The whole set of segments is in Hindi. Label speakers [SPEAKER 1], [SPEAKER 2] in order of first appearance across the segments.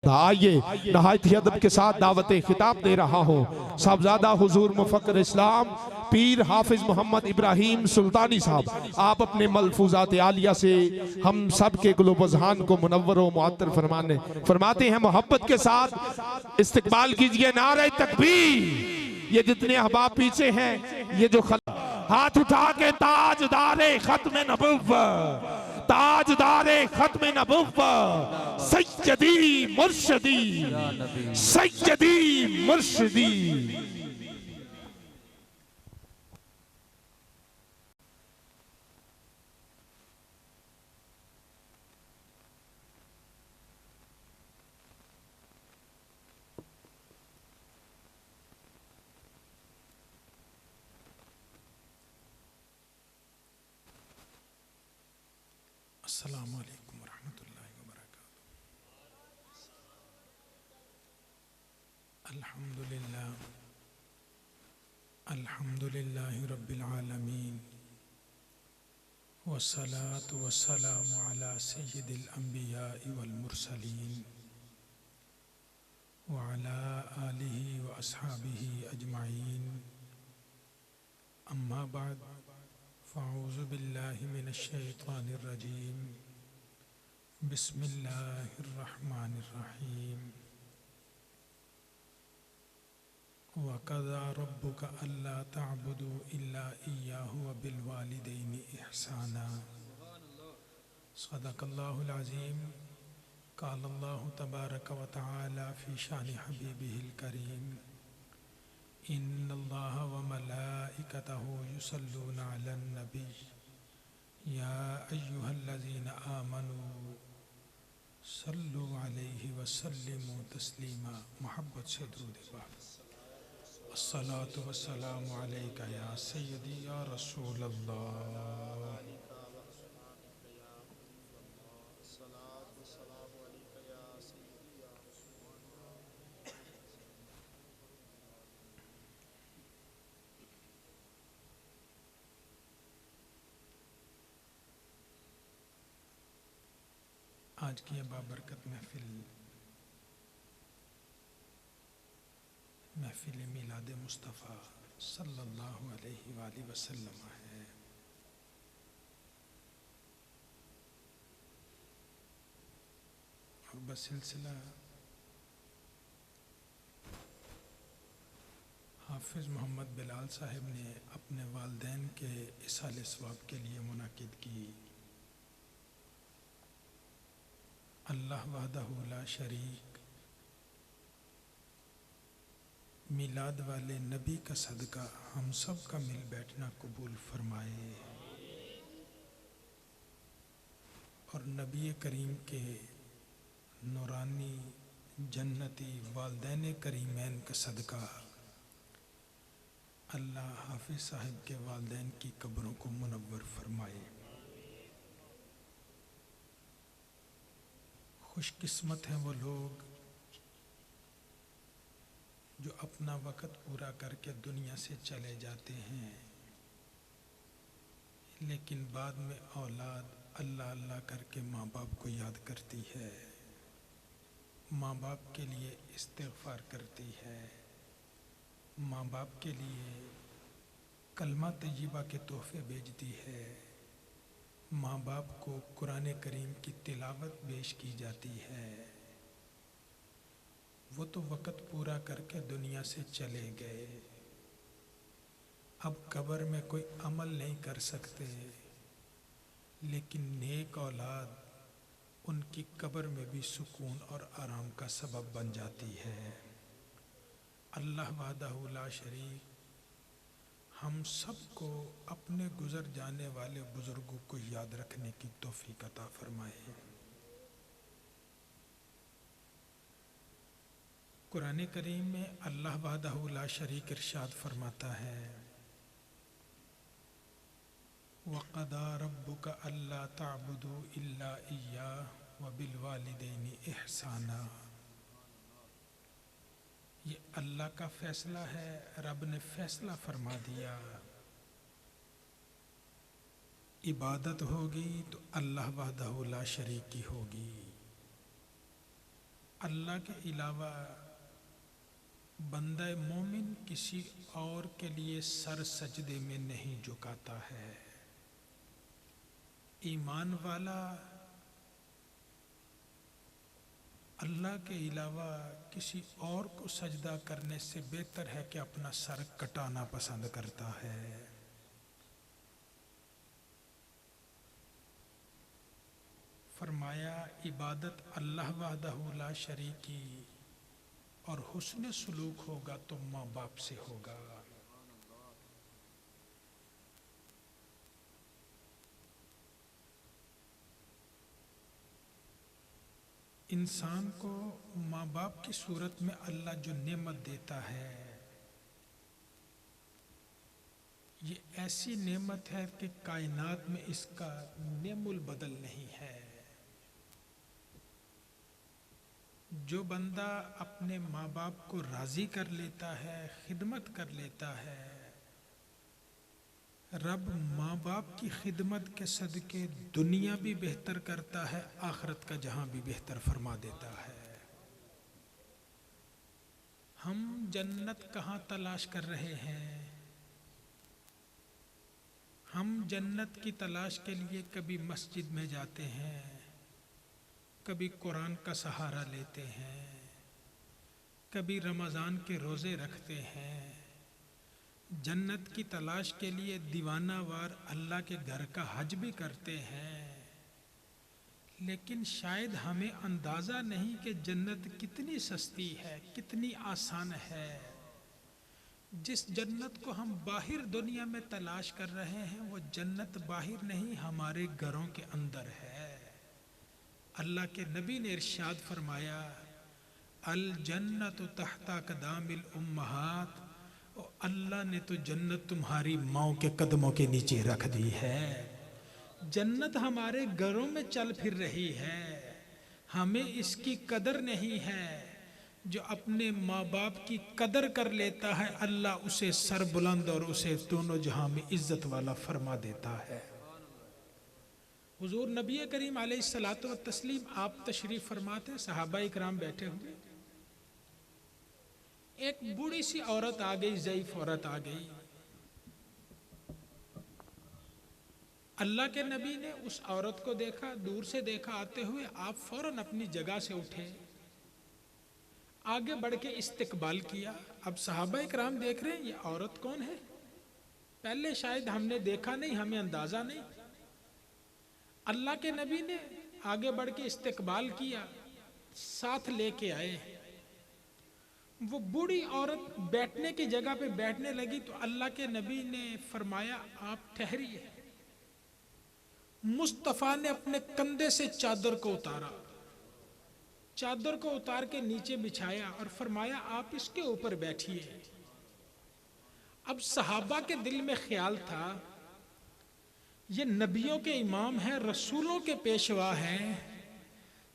[SPEAKER 1] आइए नहायत ही अदब के साथ दावत खिताब दे रहा हूँ साहबजादा हुजूर मुफक्किर इस्लाम पीर हाफिज मोहम्मद इब्राहिम सुल्तानी साहब। आप अपने मलफूजात आलिया से हम सब के क़ुलूब ज़हान को मुनव्वर व मुअत्तर फरमाते हैं। मोहब्बत के साथ इस्तकबाल कीजिए नारे तकबीर। ये जितने अहबाब पीछे हैं, ये जो हाथ उठा के ताजदारे खत्म नबुव्वत, ताजदारे खत्म नबुव्वत सैयदी मुर्शिदी, सैयदी मुर्शिदी।
[SPEAKER 2] अस्सलामु अलैकुम वरहमतुल्लाहि वबरकातुहू। अल्हम्दुलिल्लाह, अल्हम्दुलिल्लाहि रब्बिल आलमीन, वस्सलातु वस्सलामु अला सय्यिदिल अंबियाइ वल मुरसलीन व अला आलिहि व अस्हाबिहि अजमाइन। अम्मा बाद, फ़अऊज़ु बिल्लाहि मिनश शैतानिर रजीम। बिस्मिल्लाहिर रहमानिर रहीम। वक़ज़ा रब्बुका अल्ला तअबुदू इल्ला इय्याहु व बिल वालिदैनि इहसाना। सदक़ल्लाहुल अज़ीम। क़ालल्लाहु तबारक व तआला फ़ी शानि हबीबिहिल करीम। इन्नल्लाह व मलाइकतहु युसल्लूना अलन नबी या अय्युहल्लज़ीना आमनू सल्लु अलैहि व सल्लिमू तस्लीमा। मोहब्बत से दुरूद पाक। अस्सलातु वस्सलामु अलैका या सय्यदी या रसूल अल्लाह। आज की बाबरकत महफिल मिलाद मुस्तफ़ा सल्लल्लाहु अलैहि वसल्लम है। और बसिलसिला हाफिज़ मोहम्मद बिलाल साहब ने अपने वालिदैन के इसाले सवाब के लिए मुनाकिद की। अल्लाह वहदहु ला शरीक मिलाद वाले नबी का सदका हम सब का मिल बैठना कबूल फरमाए और नबी करीम के नूरानी जन्नती वालिदैन करीमैन का सदका अल्लाह हाफिज़ साहब के वालिदैन की कब्रों को मुनव्वर फरमाए। खुशकिस्मत हैं वो लोग जो अपना वक़्त पूरा करके दुनिया से चले जाते हैं, लेकिन बाद में औलाद अल्लाह अल्लाह करके माँ बाप को याद करती है, माँ बाप के लिए इस्तिग़फ़ार करती है, माँ बाप के लिए कलमा तय्यबा के तोहफ़े भेजती है, माँ बाप को कुरान करीम की तिलावत पेश की जाती है। वो तो वक़्त पूरा करके दुनिया से चले गए, अब कब्र में कोई अमल नहीं कर सकते, लेकिन नेक औलाद उनकी कब्र में भी सुकून और आराम का सबब बन जाती है। अल्लाह वहदहु ला शरीक हम सबको अपने गुज़र जाने वाले बुज़ुर्गों को याद रखने की तौफ़ीक़ अता फ़रमाए। कुरान करीम में अल्लाह वहदहु ला शरीक इरशाद फरमाता है, वक़ज़ा रब्बुका अल्ला तअबुदू इल्ला इय्याहु व बिल वालिदैनि इहसाना। ये अल्लाह का फ़ैसला है, रब ने फ़ैसला फरमा दिया। इबादत होगी तो अल्लाह वहदहु ला शरीक की होगी। अल्लाह के अलावा बंदा मोमिन किसी और के लिए सर सजदे में नहीं झुकाता है। ईमान वाला अल्लाह के अलावा किसी और को सजदा करने से बेहतर है कि अपना सर कटाना पसंद करता है। फरमाया इबादत अल्लाह वहदहू ला शरीक की और हुस्न सुलूक होगा तो माँ बाप से होगा। इंसान को माँ बाप की सूरत में अल्लाह जो नेमत देता है, ये ऐसी नेमत है कि कायनात में इसका नेमुल बदल नहीं है। जो बंदा अपने माँ बाप को राजी कर लेता है, खिदमत कर लेता है, रब माँ बाप की खिदमत के सदके दुनिया भी बेहतर करता है, आखिरत का जहां भी बेहतर फरमा देता है। हम जन्नत कहाँ तलाश कर रहे हैं? हम जन्नत की तलाश के लिए कभी मस्जिद में जाते हैं, कभी कुरान का सहारा लेते हैं, कभी रमज़ान के रोज़े रखते हैं। जन्नत की तलाश के लिए दीवानावार अल्लाह के घर का हज भी करते हैं, लेकिन शायद हमें अंदाज़ा नहीं कि जन्नत कितनी सस्ती है, कितनी आसान है। जिस जन्नत को हम बाहर दुनिया में तलाश कर रहे हैं, वो जन्नत बाहर नहीं, हमारे घरों के अंदर है। अल्लाह के नबी ने इरशाद फरमाया, अल जन्नतु तहता कदामिल उम्महात, अल्लाह ने तो जन्नत तुम्हारी माँओं के कदमों के नीचे रख दी है। जन्नत हमारे घरों में चल फिर रही है, हमें इसकी कदर नहीं है। जो अपने माँ बाप की कदर कर लेता है, अल्लाह उसे सरबुलंद और उसे दोनों जहां में इज्जत वाला फरमा देता है। हुजूर नबी करीम अलैहिस्सलातु व तस्लीम आप तशरीफ फरमाते, सहाबा इकराम बैठे हुए, एक बूढ़ी सी औरत आ गई, ज़ईफ औरत आ गई। अल्लाह के नबी ने उस औरत को देखा, दूर से देखा आते हुए, आप फौरन अपनी जगह से उठे, आगे बढ़ के इस्तकबाल किया। अब सहाबा इकराम देख रहे हैं ये औरत कौन है, पहले शायद हमने देखा नहीं, हमें अंदाजा नहीं। अल्लाह के नबी ने आगे बढ़ के इस्तकबाल किया, साथ लेके आए। वो बूढ़ी औरत बैठने की जगह पे बैठने लगी तो अल्लाह के नबी ने फरमाया, आप ठहरिए। मुस्तफ़ा ने अपने कंधे से चादर को उतारा, चादर को उतार के नीचे बिछाया और फरमाया, आप इसके ऊपर बैठिए। अब सहाबा के दिल में ख्याल था, ये नबियों के इमाम हैं, रसूलों के पेशवा हैं,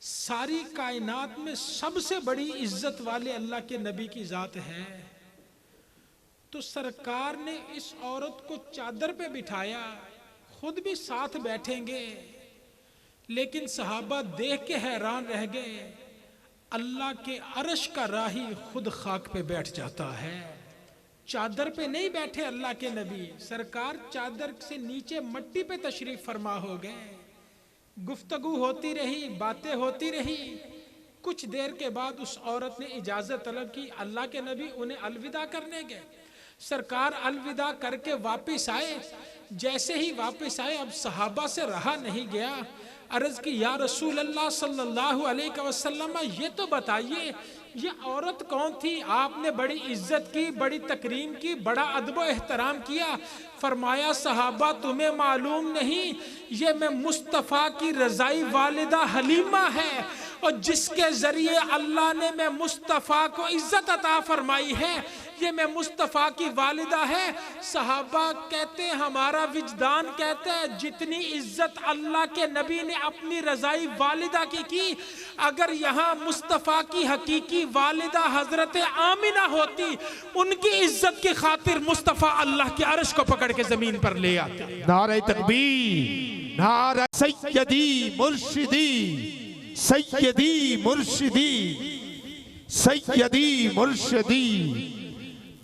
[SPEAKER 2] सारी कायनात में सबसे बड़ी इज्जत वाले अल्लाह के नबी की जात है, तो सरकार ने इस औरत को चादर पे बिठाया, खुद भी साथ बैठेंगे। लेकिन सहाबा देख के हैरान रह गए, अल्लाह के अर्श का राही खुद खाक पे बैठ जाता है। चादर पे नहीं बैठे अल्लाह के नबी, सरकार चादर से नीचे मट्टी पे तशरीफ फरमा हो गए। गुफ्तगू होती रही, बातें होती रही। कुछ देर के बाद उस औरत ने इजाजत तलब की, अल्लाह के नबी उन्हें अलविदा करने गए। सरकार अलविदा करके वापस आए। जैसे ही वापस आए, अब सहाबा से रहा नहीं गया, अर्ज की, या रसूल अल्लाह सल्लल्लाहु अलैहि वसल्लम, ये तो बताइए ये औरत कौन थी? आपने बड़ी इज्जत की, बड़ी तकरीम की, बड़ा अदब एहतराम किया। फरमाया, सहाबा तुम्हें मालूम नहीं, ये मैं मुस्तफ़ा की रज़ाई वालिदा हलीमा है, और जिसके जरिए अल्लाह ने मैं मुस्तफ़ा को इज्जत अता फरमाई है, ये मैं मुस्तफ़ा की वालिदा है। सहाबा कहते हैं, हमारा विजदान कहता है, जितनी इज्जत अल्लाह के नबी ने अपनी रज़ाई वालिदा की, अगर यहाँ मुस्तफ़ा की हकीकी वालिदा हजरत आमिना होती, उनकी इज्जत की खातिर मुस्तफ़ा अल्लाह के अर्श को पकड़ के जमीन पर ले आते।
[SPEAKER 1] नारे तकबीर, नारे सैयदी मुर्शिदी, सैयदी मुर्शिदी। सैयदी मुर्शदी।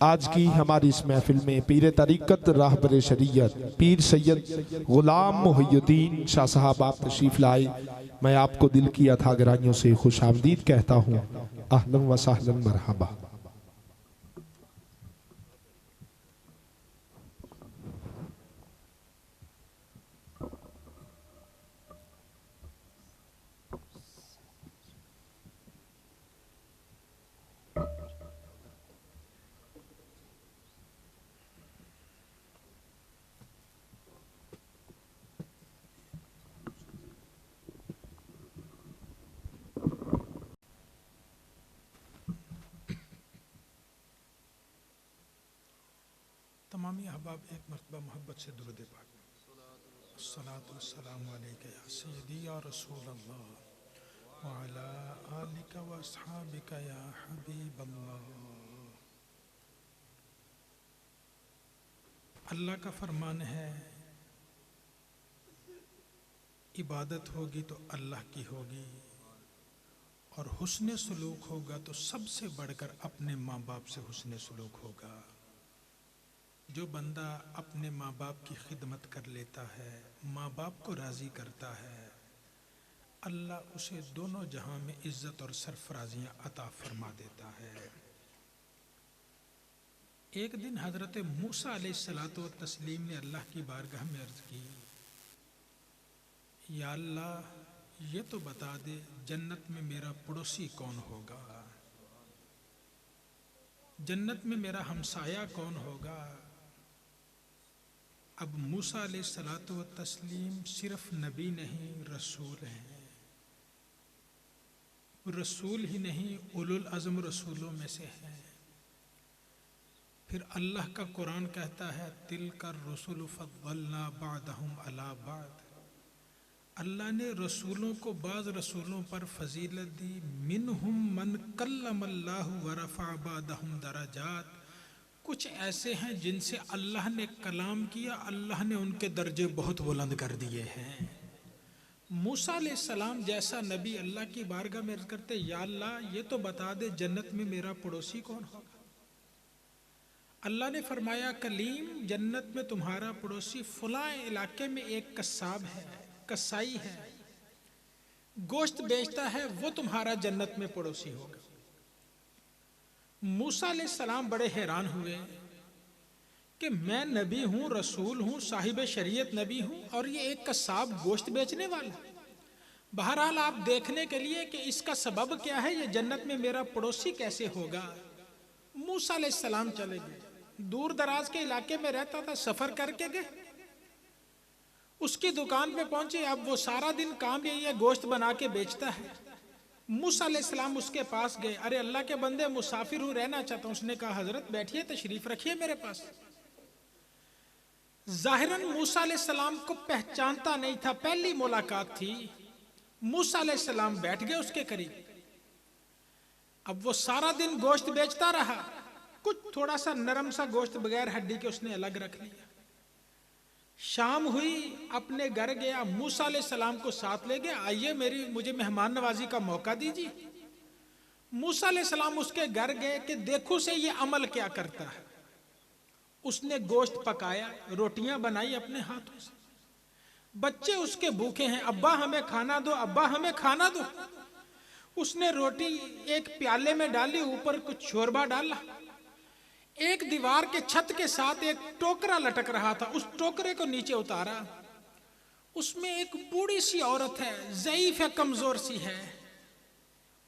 [SPEAKER 1] आज की हमारी इस महफिल में पीर तरीक़त राहबर शरीयत पीर सैयद गुलाम मुहियुद्दीन शाह साहब आप तशरीफ लाए। मैं आपको दिल की अथा गहराइयों से खुश आमदीद कहता हूँ। अहलन व सहलन मरहबा।
[SPEAKER 2] तमामी अहबाब एक मरतबा मोहब्बत से दुरूद पाक। अस्सलातु वस्सलामु अलैका या सय्यदी या रसूल अल्लाह व अला आलिका व अस्हाबिका या हबीब अल्लाह। अल्लाह का फरमान है, इबादत होगी तो अल्लाह की होगी और हुस्न सलूक होगा तो सबसे बढ़कर अपने माँ बाप से हुस्न सलूक होगा। जो बंदा अपने माँ बाप की खिदमत कर लेता है, माँ बाप को राज़ी करता है, अल्लाह उसे दोनों जहां में इज्जत और सरफराजियाँ अता फरमा देता है। एक दिन हज़रत मूसा अलैहिस्सलातु व तस्लीम ने अल्लाह की बारगाह में अर्ज़ की, या अल्लाह ये तो बता दे जन्नत में मेरा पड़ोसी कौन होगा, जन्नत में मेरा हमसाया कौन होगा। अब मूसा अलैहिस्सलातु व तस्लीम सिर्फ नबी नहीं रसूल हैं। रसूल ही नहीं उलुल अज़्म रसूलों में से हैं। फिर अल्लाह का कुरान कहता है, तिलकर रसूल फद्दलना बादहुम अला बाद। अल्लाह ने रसूलों को बाज़ रसूलों पर फजीलत दी। मिनहुम मन कल्लमल्लाहु व रफ़अ बादहुम दरजात। कुछ ऐसे हैं जिनसे अल्लाह ने कलाम किया, अल्लाह ने उनके दर्जे बहुत बुलंद कर दिए हैं। मूसा अलैहिस्सलाम जैसा नबी अल्लाह की बारगाह में अर्ज़ करते, या अल्लाह ये तो बता दे जन्नत में मेरा पड़ोसी कौन होगा। अल्लाह ने फरमाया, कलीम जन्नत में तुम्हारा पड़ोसी फलां इलाके में एक कस्साब है, कसाई है, गोश्त बेचता है, वो तुम्हारा जन्नत में पड़ोसी होगा। मूसा अलैहिस्सलाम बड़े हैरान हुए कि मैं नबी हूँ, रसूल हूँ, साहिब शरीयत नबी हूँ और ये एक कसाब गोश्त बेचने वाला। बहरहाल आप देखने के लिए कि इसका सबब क्या है, ये जन्नत में मेरा पड़ोसी कैसे होगा। मूसा अलैहिस्सलाम चले गए, दूर दराज के इलाके में रहता था, सफर करके गए, उसकी दुकान पे पहुंचे। अब वो सारा दिन काम यही है, गोश्त बना के बेचता है। मूसा अलैहिस्सलाम उसके पास गए, अरे अल्लाह के बंदे मुसाफिर हूँ, रहना चाहता हूँ। उसने कहा, हजरत बैठिए, तशरीफ रखिए मेरे पास। जाहिरन मूसा अलैहिस्सलाम को पहचानता नहीं था, पहली मुलाकात थी। मूसा अलैहिस्सलाम बैठ गए उसके करीब। अब वो सारा दिन गोश्त बेचता रहा, कुछ थोड़ा सा नरम सा गोश्त बगैर हड्डी के उसने अलग रख लिया। शाम हुई, अपने घर गया, मूसा अलैहिस्सलाम को साथ ले गया, आइए मुझे मेहमान नवाजी का मौका दीजिए। मूसा अलैहिस्सलाम उसके घर गए कि देखो से ये अमल क्या करता है। उसने गोश्त पकाया, रोटियां बनाई अपने हाथों से। बच्चे उसके भूखे हैं, अब्बा हमें खाना दो, अब्बा हमें खाना दो। उसने रोटी एक प्याले में डाली, ऊपर कुछ शोरबा डाला। एक दीवार के छत के साथ एक टोकरा लटक रहा था, उस टोकरे को नीचे उतारा। उसमें एक बूढ़ी सी औरत है, ज़ईफ है, कमजोर सी है,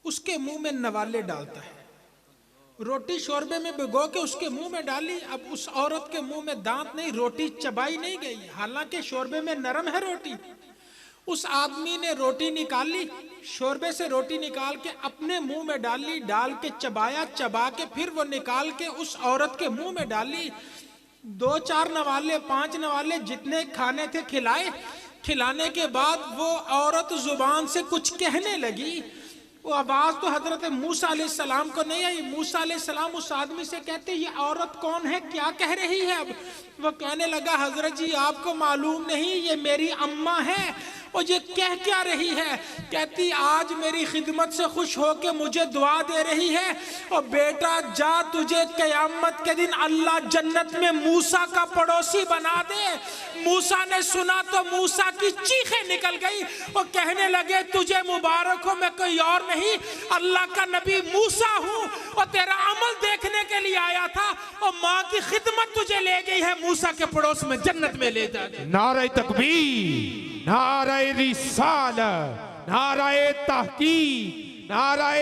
[SPEAKER 2] उसके मुंह में नवाले डालता है। रोटी शोरबे में भिगो के उसके मुंह में डाली। अब उस औरत के मुंह में दांत नहीं, रोटी चबाई नहीं गई, हालांकि शोरबे में नरम है रोटी। उस आदमी ने रोटी निकाली, शोरबे से रोटी निकाल के अपने मुंह में डाली, डाल के चबाया, चबा के फिर वो निकाल के उस औरत के मुंह में डाली। 2-4 नवाले, 5 नवाले, जितने खाने थे खिलाए। खिलाने के बाद वो औरत जुबान से कुछ कहने लगी। वो आवाज तो हजरत मूसा अलैहिस्सलाम को नहीं आई। मूसा अलैहिस्सलाम उस आदमी से कहते, ये औरत कौन है, क्या कह रही है। अब वो कहने लगा, हजरत जी आपको मालूम नहीं, ये मेरी अम्मा है। और ये कह क्या रही है? कहती आज मेरी खिदमत से खुश हो के मुझे दुआ दे रही है, और बेटा जा तुझे क़यामत के दिन अल्लाह जन्नत में मूसा का पड़ोसी बना दे। मूसा ने सुना तो मूसा की चीखें निकल गई और कहने लगे तुझे मुबारक हो, मैं कोई और नहीं अल्लाह का नबी मूसा हूँ और तेरा अमल देखने के लिए आया था, और माँ की खिदमत तुझे ले गई है मूसा के पड़ोस में, जन्नत में ले जा।
[SPEAKER 1] नारे तकबीर, नारे रिसालत, नारे तहकीक, नारे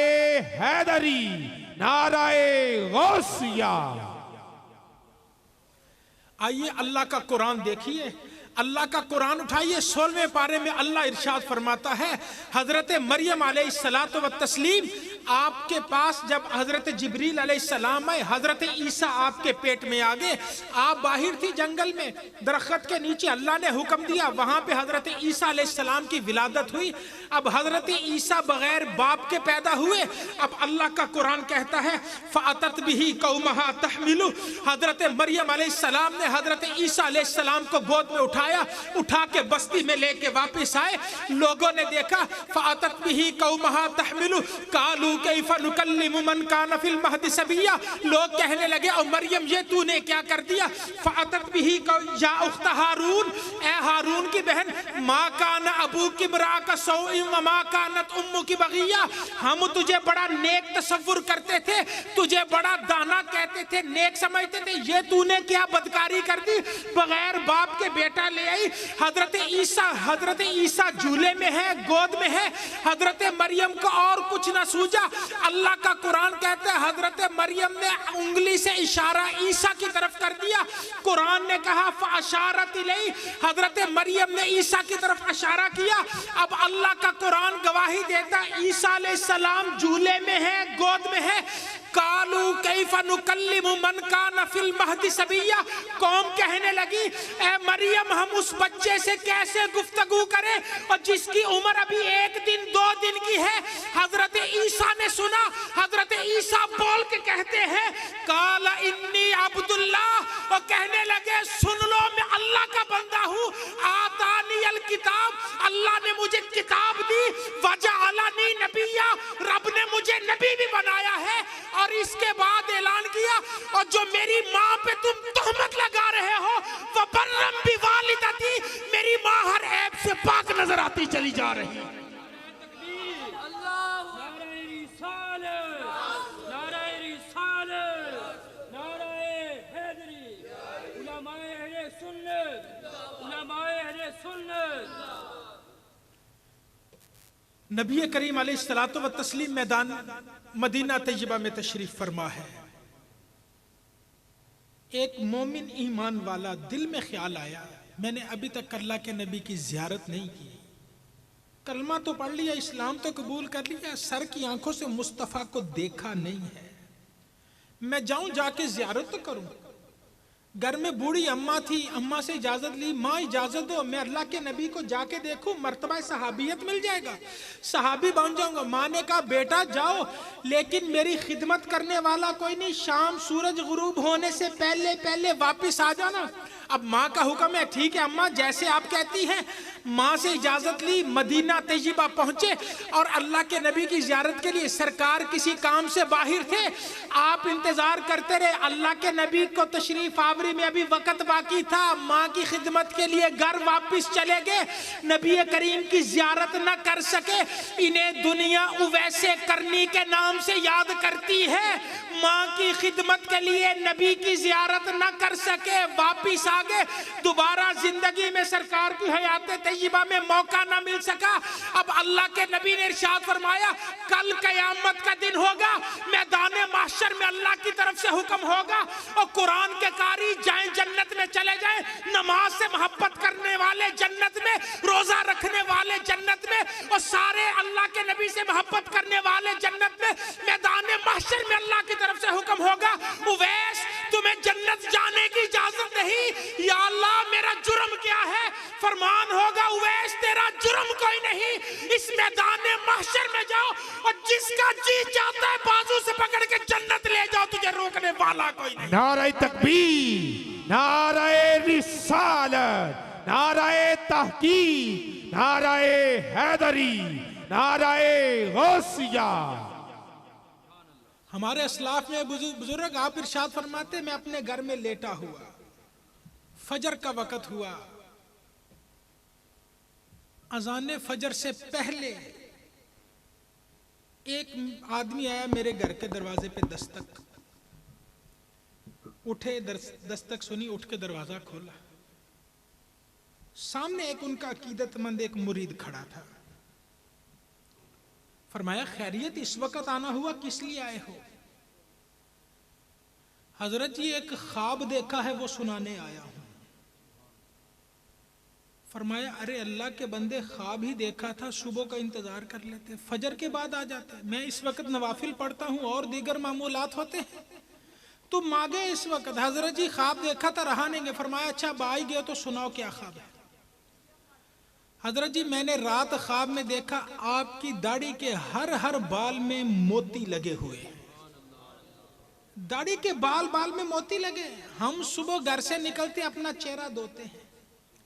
[SPEAKER 1] हैदरी, नारे गौसिया।
[SPEAKER 2] आइए अल्लाह का कुरान देखिए, अल्लाह का कुरान उठाइए। 16वें पारे में अल्लाह इरशाद फरमाता है, हजरत मरियम अलैहिस्सलातु व तस्लीम आपके पास जब हजरत जिब्रील अलैहिस्सलाम आए, हजरत ईसा आपके पेट में आ गए। आप बाहर थी जंगल में, दरख्त के नीचे, अल्लाह ने हुक्म दिया, वहां पे हजरत ईसा अलैहिस्सलाम की विलादत हुई। अब हजरत ईसा बगैर बाप के पैदा हुए। अब अल्लाह का कुरान कहता है, फ़अतत बिही कौमहा तहमिलु, हजरत मरियम अलैहिस्सलाम ने हजरत ईसा अलैहिस्सलाम को गोद में उठा के बस्ती में लेके वापस आए। लोगों ने देखा, फ़अतत बिही कौमहा तहमिलु कालू कैफ़ा नुकल्लिमु मन कान फिल महदि सबिया। लोग कहने लगे, और मरियम ये तूने क्या कर दिया? फ़अतत बिही या उख्त हारून, ए हारून की बहन, मा कान अबूकी इम्रा का सौइन व मा कानत उम्मुकी बगिया। हम तुझे बड़ा नेक तसव्वुर करते थे, तुझे बड़ा दाना कहते थे, नेक समझते थे, ये तूने क्या बदकारी कर दी? बगैर बाप के बेटा ले आई। हजरत ईसा झूले में है, गोद में है। हजरत मरियम को और कुछ ना सूझा। अल्लाह का कुरान कहता है, हजरत मरियम ने उंगली से इशारा ईसा की तरफ कर दिया। कुरान ने कहा फ़अशारत इलैहि, हजरत मरियम ने ईसा की तरफ इशारा किया। अब अल्लाह का कुरान गवाही देता, ईसा अलैहिस्सलाम झूले में है, गोद में है। कालू कैफ़ा नुकल्लिमु मन कान फिल महदि सबिया। कौम कहने लगी, ए मरियम हम उस बच्चे से कैसे गुफ्तगू करें और जिसकी उम्र अभी 1 दिन 2 दिन की है। हजरत ईसा ने सुना, हजरत ईसा बोल के कहते हैं, काला इन्नी अब्दुल्लाह, और कहने लगे सुन लो मैं अल्लाह का बंदा हूँ। आतानी अल किताब, अल्लाह ने मुझे किताब दी। वजअलनी नबिय्या, रब ने मुझे नबी भी बनाया है। और इसके बाद ऐलान किया, और जो मेरी माँ पे तुम तहमत लगा रहे हो, वह बर्रम बिवालिदती, मेरी माँ हर ऐब से पाक नजर आती चली जा रही है। नबी करीम अलैहिस्सलातु व तस्लीम मैदान मदीना तैयबा में तशरीफ फरमा है। एक मोमिन ईमान वाला दिल में ख्याल आया, मैंने अभी तक अल्लाह के नबी की ज़ियारत नहीं की। कलमा तो पढ़ लिया, इस्लाम तो कबूल कर लिया, सर की आंखों से मुस्तफ़ा को देखा नहीं है। मैं जाऊं जाके ज़ियारत तो करूं। घर में बूढ़ी अम्मा थी, अम्मा से इजाजत ली, माँ इजाजत दो मैं अल्लाह के नबी को जाके देखूं, मर्तबा सहाबियत मिल जाएगा, सहाबी बन जाऊंगा। माँ ने कहा बेटा जाओ, लेकिन मेरी खिदमत करने वाला कोई नहीं, शाम सूरज गुरूब होने से पहले पहले वापस आ जाना। अब माँ का हुक्म है, ठीक है अम्मा जैसे आप कहती हैं। माँ से इजाजत ली, मदीना तैयबा पहुंचे और अल्लाह के नबी की ज़ियारत के लिए। सरकार किसी काम से बाहर थे, आप इंतजार करते रहे। अल्लाह के नबी को तशरीफ आवरी में अभी वक्त बाकी था, माँ की खिदमत के लिए घर वापस चले गए। नबी करीम की ज़ियारत न कर सके। इन्हें दुनिया वैसे करनी के नाम से याद करती है, माँ की खिदमत के लिए नबी की ज़ियारत न कर सके, वापिस आ गए। दोबारा जिंदगी में सरकार की हयात तैयबा में मौका न मिल सका। अब अल्लाह के नबी ने इरशाद फरमाया, कल कयामत का दिन होगा, मैदान महशर में अल्लाह की तरफ से हुक्म होगा और कुरान के कारी जाएं जन्नत में चले जाएं, नमाज से मोहब्बत करने वाले जन्नत में, रोजा रखने वाले जन्नत में, और सारे अल्लाह के नबी से मोहब्बत करने वाले जन्नत में। मैदान महशर में अल्लाह की तरफ से हुक्म होगा, उवैस तुम्हें जन्नत जाने की इजाजत नहीं। या अल्लाह मेरा जुर्म क्या है? फरमान होगा, उवैस तेरा जुर्म कोई नहीं, इस मैदान महशर में जाओ और जिसका जी चाहता है बाजू से पकड़ के जन्नत ले जाओ, तुझे रोकने वाला कोई नहीं।
[SPEAKER 1] नारे तकबीर, नारे रिसालत, नाराए तहकीक, नाराए हैदरी, नाराए गौसिया।
[SPEAKER 2] हमारे अस्लाफ में बुजुर्ग आप इरशाद फरमाते, मैं अपने घर में लेटा हुआ, फजर का वक़्त हुआ, अजान फजर से पहले एक आदमी आया मेरे घर के दरवाजे पे दस्तक, उठे, दस्तक सुनी, उठ के दरवाजा खोला, सामने एक उनका अकीदतमंद एक मुरीद खड़ा था। फरमाया खैरियत, इस वक्त आना हुआ, किस लिए आए हो? हजरत जी एक ख्वाब देखा है, वो सुनाने आया हूं। फरमाया अरे अल्लाह के बंदे, ख्वाब ही देखा था, सुबह का इंतजार कर लेते, फजर के बाद आ जाते, मैं इस वक्त नवाफिल पढ़ता हूं और दीगर मामूलात होते हैं, तुम मांगे इस वक्त। हजरत जी ख्वाब देखा था, रहा नहीं गया। फरमाया अच्छा अब आ ही गए तो सुनाओ क्या ख्वाब है। हजरत जी मैंने रात ख्वाब में देखा आपकी दाढ़ी के हर बाल में मोती लगे हुए, दाढ़ी के बाल में मोती लगे। हम सुबह घर से निकलते अपना चेहरा धोते हैं,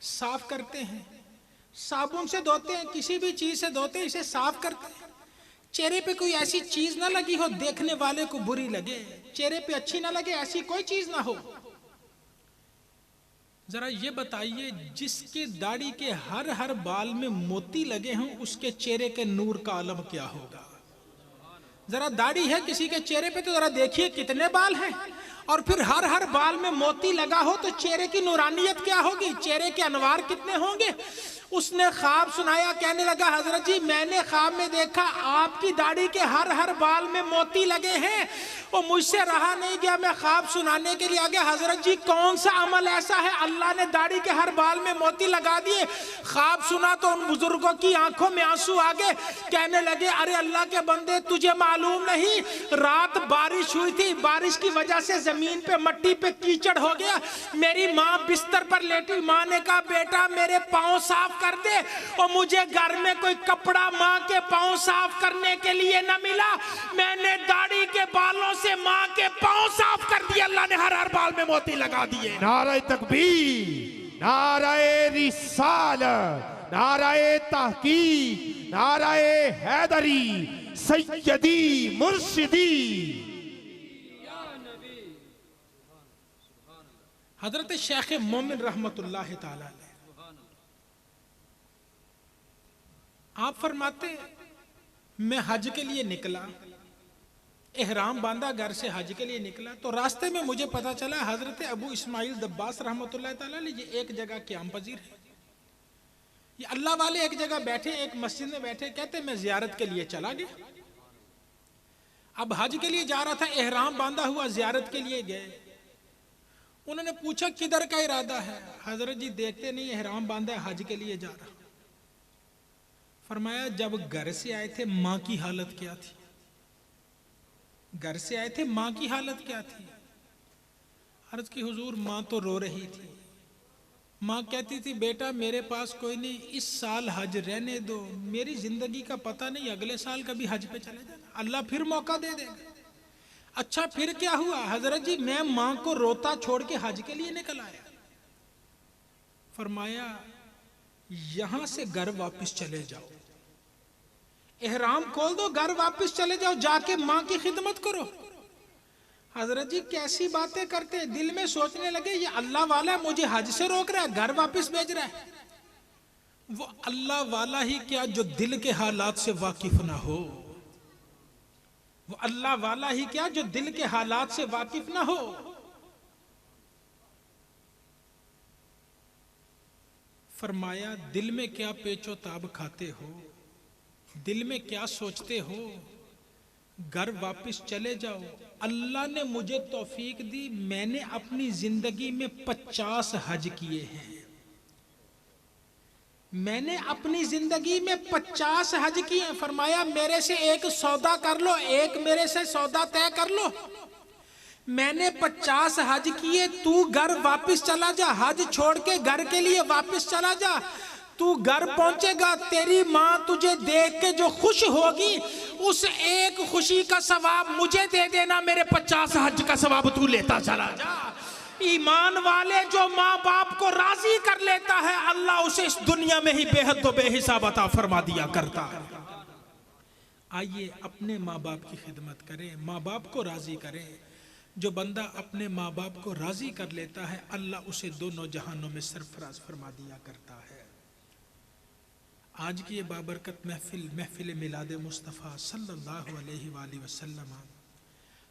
[SPEAKER 2] साफ करते हैं, साबुन से धोते हैं, किसी भी चीज से धोते हैं, इसे साफ करते हैं, चेहरे पे कोई ऐसी चीज ना लगी हो देखने वाले को बुरी लगे, चेहरे पे अच्छी ना लगे, ऐसी कोई चीज ना हो। जरा ये बताइए जिसके दाढ़ी के हर बाल में मोती लगे हों उसके चेहरे के नूर का आलम क्या होगा। जरा दाढ़ी है किसी के चेहरे पे तो जरा देखिए कितने बाल हैं, और फिर हर बाल में मोती लगा हो तो चेहरे की नूरानियत क्या होगी, चेहरे के अनवार कितने होंगे। उसने ख्वाब सुनाया, कहने लगा हजरत जी मैंने ख्वाब में देखा आपकी दाढ़ी के हर बाल में मोती लगे हैं, और मुझसे रहा नहीं गया, मैं ख्वाब सुनाने के लिए आ गया। हजरत जी कौन सा अमल ऐसा है अल्लाह ने दाढ़ी के हर बाल में मोती लगा दिए। ख्वाब सुना तो उन बुजुर्गों की आंखों में आंसू आ गए, कहने लगे अरे अल्लाह के बंदे तुझे मालूम नहीं, रात बारिश हुई थी, बारिश की वजह से जमीन पे मट्टी पे कीचड़ हो गया, मेरी माँ बिस्तर पर लेटी, माँ ने कहा बेटा मेरे पाँव साफ कर दे, और मुझे घर में कोई कपड़ा माँ के पाँव साफ करने के लिए न मिला, मैंने दाढ़ी के बालों से माँ के पाँव साफ कर दिए, अल्लाह ने हर बाल में मोती लगा दिए।
[SPEAKER 1] नारे तकबीर, नारे रिसालत, नारे तहकीक, नारे हैदरी, सैयदी मुर्शिदी।
[SPEAKER 2] हजरत शेख मोमिन रहमतुल्लाह ताला अलैह आप फरमाते मैं हज के लिए निकला, एहराम बांधा, घर से हज के लिए निकला, तो रास्ते में मुझे पता चला हजरत अबू इस्माइल दब्बास रहमतुल्लाह ताला अलैह ये एक जगह क़याम पजीर है, ये अल्लाह वाले एक जगह बैठे, एक मस्जिद में बैठे, कहते मैं जियारत के लिए चला गया। अब हज के लिए जा रहा था, एहराम बांधा हुआ, जियारत के लिए गए। उन्होंने पूछा किधर का इरादा है? हजरत जी देखते नहीं एहराम बांधा है, हज के लिए जा रहा। फरमाया जब घर से आए थे माँ की हालत क्या थी? घर से आए थे माँ की हालत क्या थी? अर्ज की हुजूर माँ तो रो रही थी, माँ कहती थी बेटा मेरे पास कोई नहीं, इस साल हज रहने दो, मेरी जिंदगी का पता नहीं, अगले साल कभी हज पे चले जाना, अल्लाह फिर मौका दे देगा। अच्छा फिर क्या हुआ? हजरत जी मैं माँ को रोता छोड़ के हज के लिए निकल आया। फरमाया यहां से घर वापस चले जाओ, एहराम खोल दो, घर वापस चले जाओ, जाके माँ की खिदमत करो। हजरत जी कैसी बातें करते हैं, दिल में सोचने लगे ये अल्लाह वाला मुझे हज से रोक रहा है, घर वापस भेज रहा है। वो अल्लाह वाला ही क्या जो दिल के हालात से वाकिफ ना हो, वो अल्लाह वाला ही क्या जो दिल के हालात से वाकिफ ना हो। फरमाया दिल में क्या पेचो ताब खाते हो, दिल में क्या सोचते हो, घर वापस चले जाओ। अल्लाह ने मुझे तौफीक दी, मैंने अपनी जिंदगी में 50 हज किए हैं, मैंने अपनी जिंदगी में 50 हज किए हैं। फरमाया मेरे से एक सौदा कर लो, एक मेरे से सौदा तय कर लो, मैंने 50 हज किए, तू घर वापस चला जा, हज छोड़ के घर के लिए वापस चला जा, तू घर पहुंचेगा, तेरी माँ तुझे देख के जो खुश होगी उस एक खुशी का सवाब मुझे दे देना, मेरे 50 हज का सवाब तू लेता चला जा। ईमान वाले जो माँ बाप को राजी कर लेता है, अल्लाह उसे इस दुनिया में ही बेहद तो बेहिसाब अता फरमा दिया करता है। आइए अपने माँ बाप की खिदमत करें, माँ बाप को राजी करें। जो बंदा अपने माँ बाप को राजी कर लेता है, अल्लाह उसे दोनों जहानों में सरफराज फरमा दिया करता है। आज की ये बाबरकत महफिल मिलाद मुस्तफ़ा सल्लल्लाहु अलैहि वसल्लम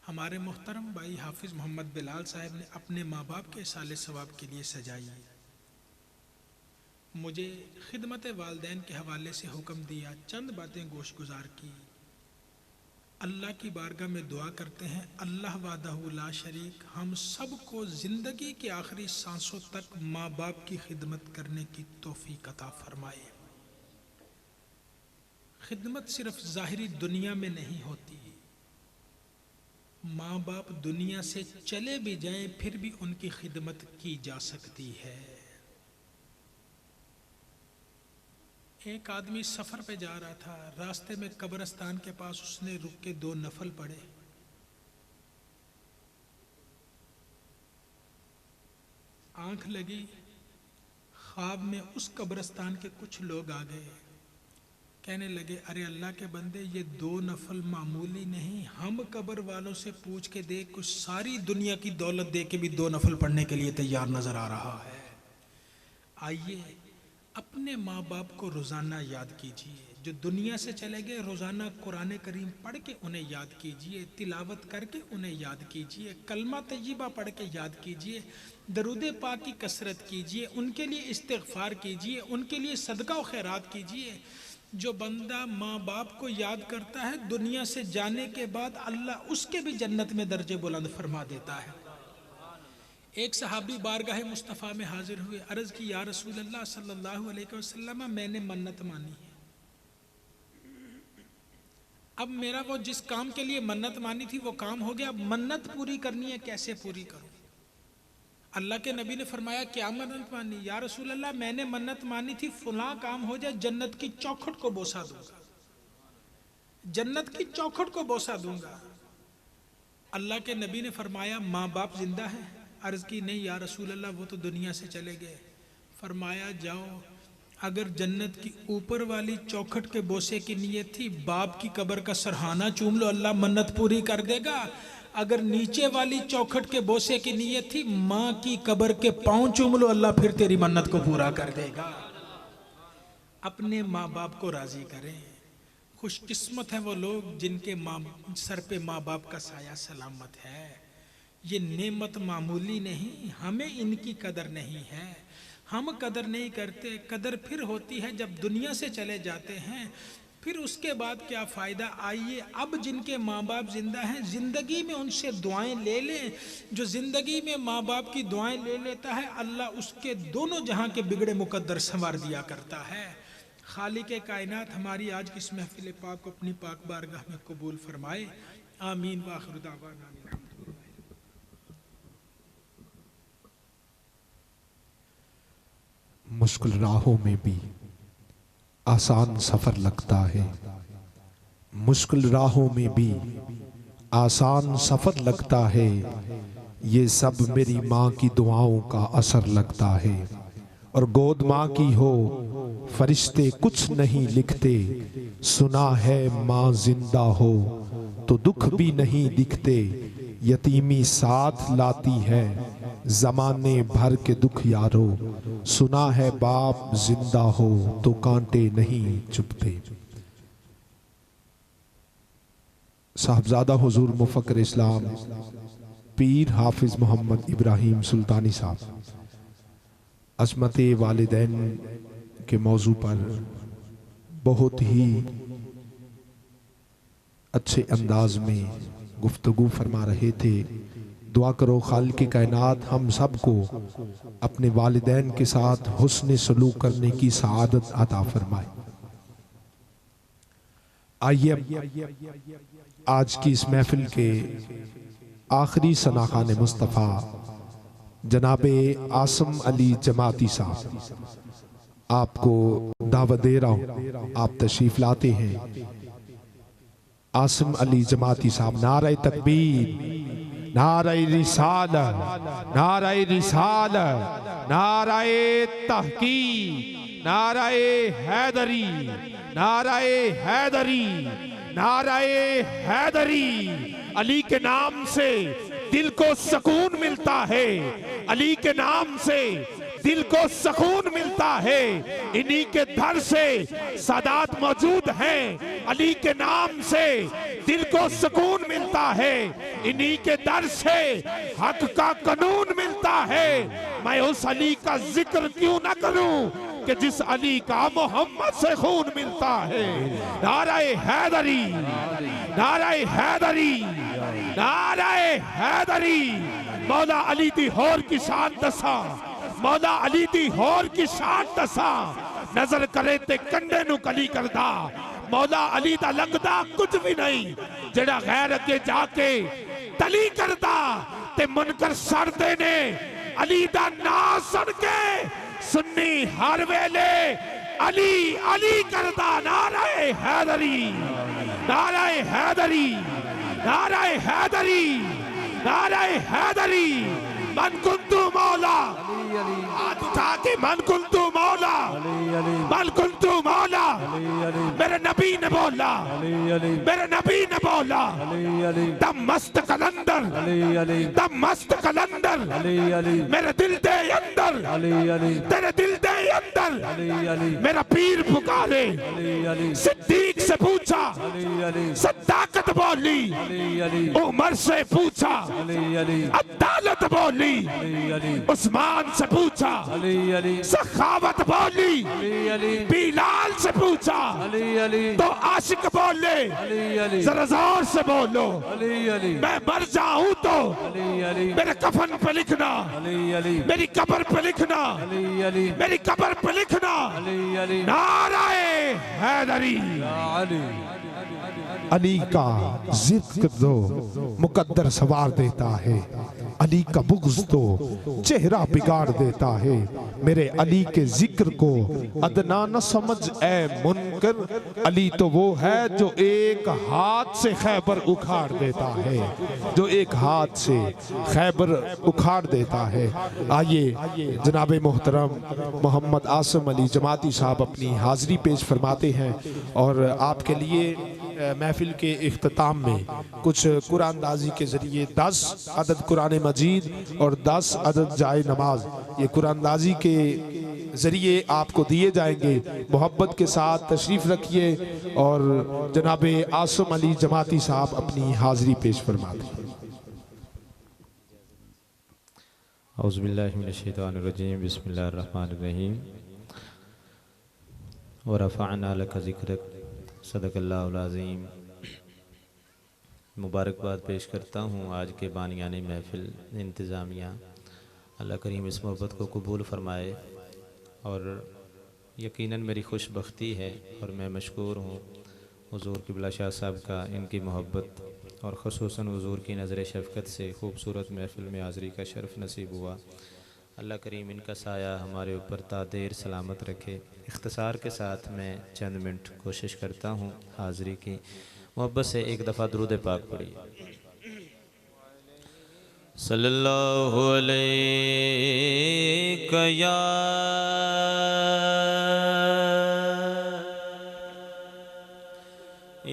[SPEAKER 2] हमारे मोहतरम भाई हाफिज़ मोहम्मद बिलाल साहब ने अपने माँ बाप के साले सवाब के लिए सजाई। मुझे खिदमत वालदैन के हवाले से हुक्म दिया, चंद बातें गोश गुजार की। अल्लाह की बारगाह में दुआ करते हैं, अल्लाह वादहू ला शरीक हम सब को ज़िंदगी के आखिरी सांसों तक माँ बाप की खिदमत करने की तौफीक अता फरमाए। खिदमत सिर्फ ज़ाहिरी दुनिया में नहीं होती, माँ बाप दुनिया से चले भी जाएं फिर भी उनकी खिदमत की जा सकती है। एक आदमी सफ़र पे जा रहा था, रास्ते में कब्रिस्तान के पास उसने रुक के 2 नफल पढ़े। आंख लगी, ख्वाब में उस कब्रिस्तान के कुछ लोग आ गए, कहने लगे, अरे अल्लाह के बंदे, ये 2 नफल मामूली नहीं, हम कब्र वालों से पूछ के देख, कुछ सारी दुनिया की दौलत दे के भी 2 नफल पढ़ने के लिए तैयार नजर आ रहा है। आइए अपने माँ बाप को रोज़ाना याद कीजिए। जो दुनिया से चले गए, रोज़ाना कुरान करीम पढ़ के उन्हें याद कीजिए, तिलावत करके उन्हें याद कीजिए, कलमा तय्यबा पढ़ के याद कीजिए, दरूद पाक की कसरत कीजिए, उनके लिए इस्तिग़फ़ार कीजिए, उनके लिए सदका व खैरात कीजिए। जो बंदा माँ बाप को याद करता है, दुनिया से जाने के बाद अल्लाह उसके भी जन्नत में दर्जे बुलंद फरमा देता है। एक सहाबी बारगाह मुस्तफ़ा में हाजिर हुए, अर्ज़ की, या रसूल अल्लाह सल्लल्लाहु अलैहि वसल्लम, मैंने मन्नत मानी है। अब मेरा वो जिस काम के लिए मन्नत मानी थी वो काम हो गया, अब मन्नत पूरी करनी है, कैसे पूरी करूं? अल्लाह के नबी ने फरमाया, क्या मन्नत मानी? या रसूल अल्लाह, मैंने मन्नत मानी थी फलां काम हो जाए, जन्नत की चौखट को बोसा दूंगा, जन्नत की चौखट को बोसा दूंगा। अल्लाह के नबी ने फरमाया, माँ बाप जिंदा है? अर्ज की, नहीं या रसूल अल्लाह, वो तो दुनिया से चले गए। फरमाया, जाओ, अगर जन्नत की ऊपर वाली चौखट के बोसे की नीयत थी, बाप की कब्र का सरहाना चूम लो, अल्लाह मन्नत पूरी कर देगा। अगर नीचे वाली चौखट के बोसे की नीयत थी, माँ की कब्र के पांव चूम लो, अल्लाह फिर तेरी मन्नत को पूरा कर देगा। अपने माँ बाप को राजी करें। खुशकिस्मत है वो लोग जिनके सर पे माँ बाप का साया सलामत है। ये नेमत मामूली नहीं, हमें इनकी कदर नहीं है, हम कदर नहीं करते। कदर फिर होती है जब दुनिया से चले जाते हैं, फिर उसके बाद क्या फ़ायदा। आइए अब जिनके माँ बाप जिंदा हैं, ज़िंदगी में उनसे दुआएं ले लें। जो ज़िंदगी में माँ बाप की दुआएं ले लेता है, अल्लाह उसके दोनों जहां के बिगड़े मुकद्दर संवार दिया करता है। खालिक कायनात हमारी आज की इस महफिल पाक को अपनी पाक बारगाह में कबूल फरमाए। आमीन व आखिर दावाना।
[SPEAKER 1] मुश्किल राहों में भी आसान सफ़र लगता है, मुश्किल राहों में भी आसान सफ़र लगता है, ये सब मेरी माँ की दुआओं का असर लगता है। और गोद माँ की हो फरिश्ते कुछ नहीं लिखते, सुना है माँ जिंदा हो तो दुख भी नहीं दिखते, यतीमी साथ लाती है ज़माने भर के दुख यारो, सुना है बाप जिंदा हो तो कांटे नहीं चुभते। साहबजादा हुजूर मुफक्किर इस्लाम पीर हाफिज मोहम्मद इब्राहिम सुल्तानी साहब अज़मत वालिदैन के मौजू पर बहुत ही अच्छे अंदाज में गुफ्तगू फरमा रहे थे। दुआ करो खालिक़ कायनात हम सबको अपने वालिदैन के साथ हुस्न सलूक करने की सआदत अता फरमाए। आइए आज की इस महफिल के आखिरी सनाखान मुस्तफ़ा जनाबे आसिम अली जमाती साहब आपको दावत दे रहा हूँ, आप तशरीफ लाते हैं। आसिम अली जमाती साहब, नारे तकबीर, नाराए रिसालत, नाराए रिसालत, नाराए तहकीक, नाराए हैदरी, नाराए हैदरी, नाराए हैदरी। अली के नाम से दिल को सुकून मिलता है, अली के नाम से दिल को सुकून मिलता है। इन्हीं के दर से सादात मौजूद हैं, अली के नाम से दिल को सुकून मिलता है। इन्हीं के दर से हक का कानून मिलता है। मैं उस अली का जिक्र क्यों ना करूं कि जिस अली का मोहम्मद से खून मिलता है। नाराए हैदरी, नाराए हैदरी, नाराए हैदरी। मौला अली दी होर की शान दसा, मौला अली दी होर की शान दसा। नजर करे ते कंडे नु कली करदा, मौला अली दा लगदा कुछ भी नहीं। जेड़ा गैर अगे जाके तली करदा ते मुनकर सड़दे ने। अली दा नाम सुन के सुन्नी हर वेले अली अली करदा। नाराए हैदरी, नाराए हैदरी, नाराए हैदरी, नाराए हैदरी। मन कुंतु मौला, हाथ उठा के मन कुंतु मौला, मन कुंतु मौला। मेरे नबी ने बोला, मेरे नबी ने बोला, दम मस्त कलंदर, दम मस्त कलंदर। मेरे दिल दे अंदर, तेरे दिल दे अंदर मेरा पीर पुकारे। सिद्दीक से पूछा, सदाकत बोली। उमर से पूछा, अदालत बोली। उस्मान से पूछा, सखावत बोली। बिलाल से पूछा तो आशिक बोले। जरा जोर से बोलो, मैं मर जाऊं तो मेरे कफन पे लिखना, मेरी कब्र पे लिखना, मेरी कब्र पे लिखना। नाराए हैदरी। अली का जिक्र दो मुकद्दर सवार देता है, अली का बुग़्ज़ तो चेहरा बिगाड़ देता है। मेरे अली के जिक्र को अदना न समझ ए मुनकर। अली तो वो है जो एक हाथ से खैबर उखाड़ देता है, जो एक हाथ से खैबर उखाड़ देता है। आइए जनाब मोहतरम मोहम्मद आसिम अली जमाती साहब अपनी हाज़िरी पेश फरमाते हैं और आपके लिए महफिल के इख्तिताम में कुछ कुरानदाजी के ज़रिए 10 अदद कुरान मजीद और 10 अदद जाए नमाज ये कुरानदाजी के ज़रिए आपको दिए जाएंगे। मोहब्बत के साथ तशरीफ़ रखिए और जनाब आसिम अली जमाती साहब अपनी हाज़िरी पेश फरमाते हैं।
[SPEAKER 3] औज़ुबिल्लाहि मिनश्शैतानिर्रजीम, बिस्मिल्लाहिर्रहमानिर्रहीम। व रफ़अना लका ज़िक्रक, सदक़ल्लाहुल अज़ीम। मुबारकबाद पेश करता हूँ आज के बानियान महफ़िल इंतज़ामिया। अल्लाह करीम इस मोहब्बत को कबूल फ़रमाए और यकीनन मेरी खुशबख्ती है और मैं मशकूर हूँ हुज़ूर क़िबला शाह साहब का, इनकी मोहब्बत और ख़ुसूसन हुज़ूर की नज़र शफ़क़त से खूबसूरत महफ़िल में हाज़िरी का शर्फ़ नसीब हुआ। अल्लाह करीम इनका साया हमारे ऊपर तादेर सलामत रखे। इख्तिसार के साथ मैं चंद मिनट कोशिश करता हूँ हाज़िरी की। मोहब्बत से एक दफ़ा दुरूद पाक पढ़िए। सल्लल्लाहु अलैका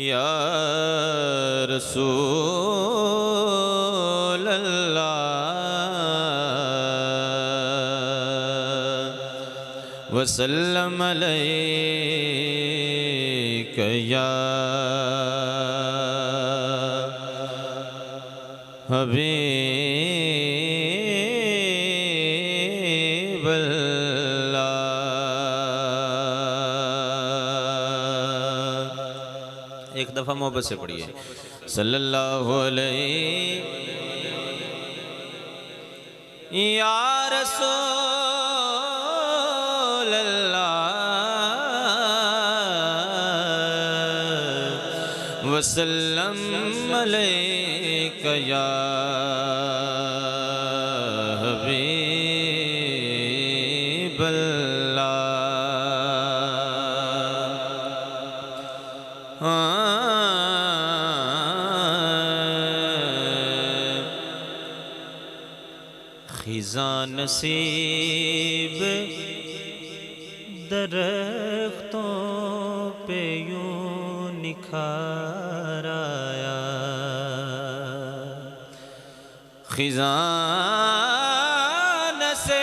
[SPEAKER 3] या रसूल अल्लाह वसल्लम अलैका या हबीब अल्लाह। एक दफ़ा मोहब्बत से पढ़िए। सल्लल्लाहु अलैहि या रसूल अल्लाह वसल्लम अलैका या हबीब अल्लाह। खिज़ां नसीब दरख्तों पे यूं निखार आया, खिज़ां नसीब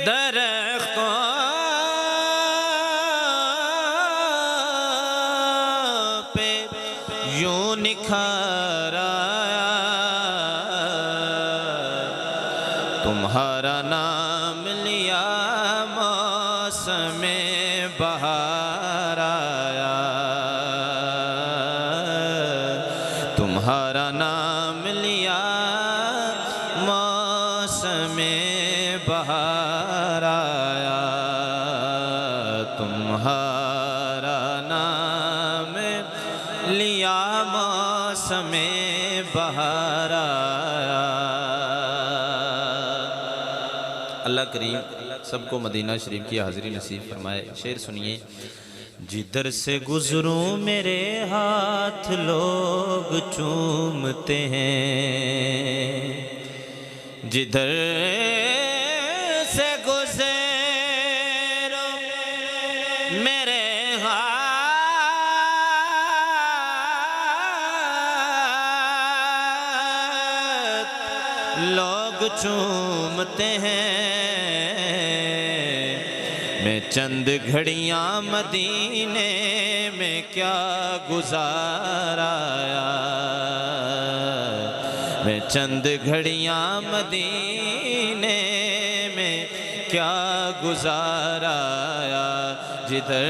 [SPEAKER 3] दरख्तों पे यूं निखार आया, तुम्हारा नाम लिया मौसम बहार आया, तुम्हारा नाम लिया मौसम बहार आया, तुम्हारा नाम लिया मौसम बहार आया। अल्लाह करीम सबको मदीना शरीफ की हाज़िरी नसीब फरमाए। शेर सुनिए। जिधर से गुज़रूं मेरे हाथ लोग चूमते हैं, जिधर से गुज़रो मेरे हाथ लोग चूमते हैं, मैं चंद घड़ियाँ मदीने में क्या गुज़ाराया, मैं चंद घड़ियाँ मदीने में क्या गुज़ाराया, जिधर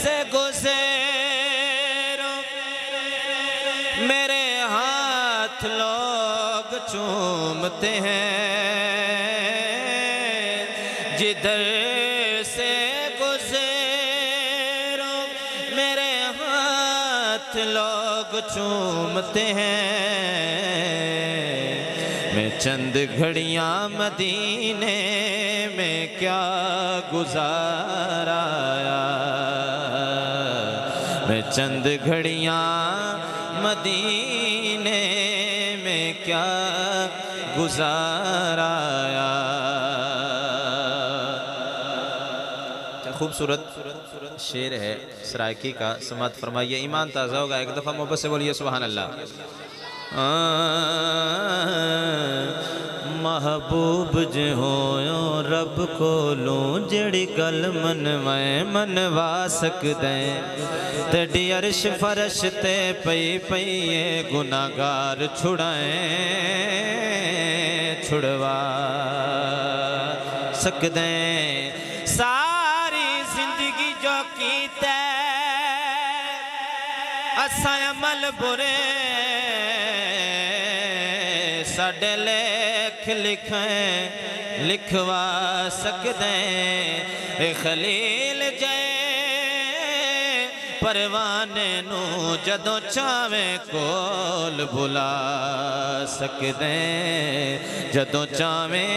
[SPEAKER 3] से गुज़रो मेरे हाथ लोग चूमते हैं, जिधर से गुज़रो मेरे हाथ लोग चूमते हैं, मैं चंद घड़ियाँ मदीने में क्या गुज़ाराया, मैं चंद घड़ियाँ मदीने में क्या गुज़ाराया। खूबसूरत शेर है सरायकी का, समात फरमाइए। ईमान ताज़ा होगा, एक दफ़ा मोहब्बत से बोलिए सुभान अल्लाह। महबूब जो होयो रब को लूं जड़ी गल मनवाए मनवा सकदे, तेरी अर्श फरश ते पई पईए गुनाहगार छुड़ाए छुड़वा सकदे, सारी जिंदगी जो कीते असां अमल बुरे साडे लेख लिखें लिखवा सकदे, खलील जय परवाने नू जदों चावें कोल बुला सकदे, जदों चावें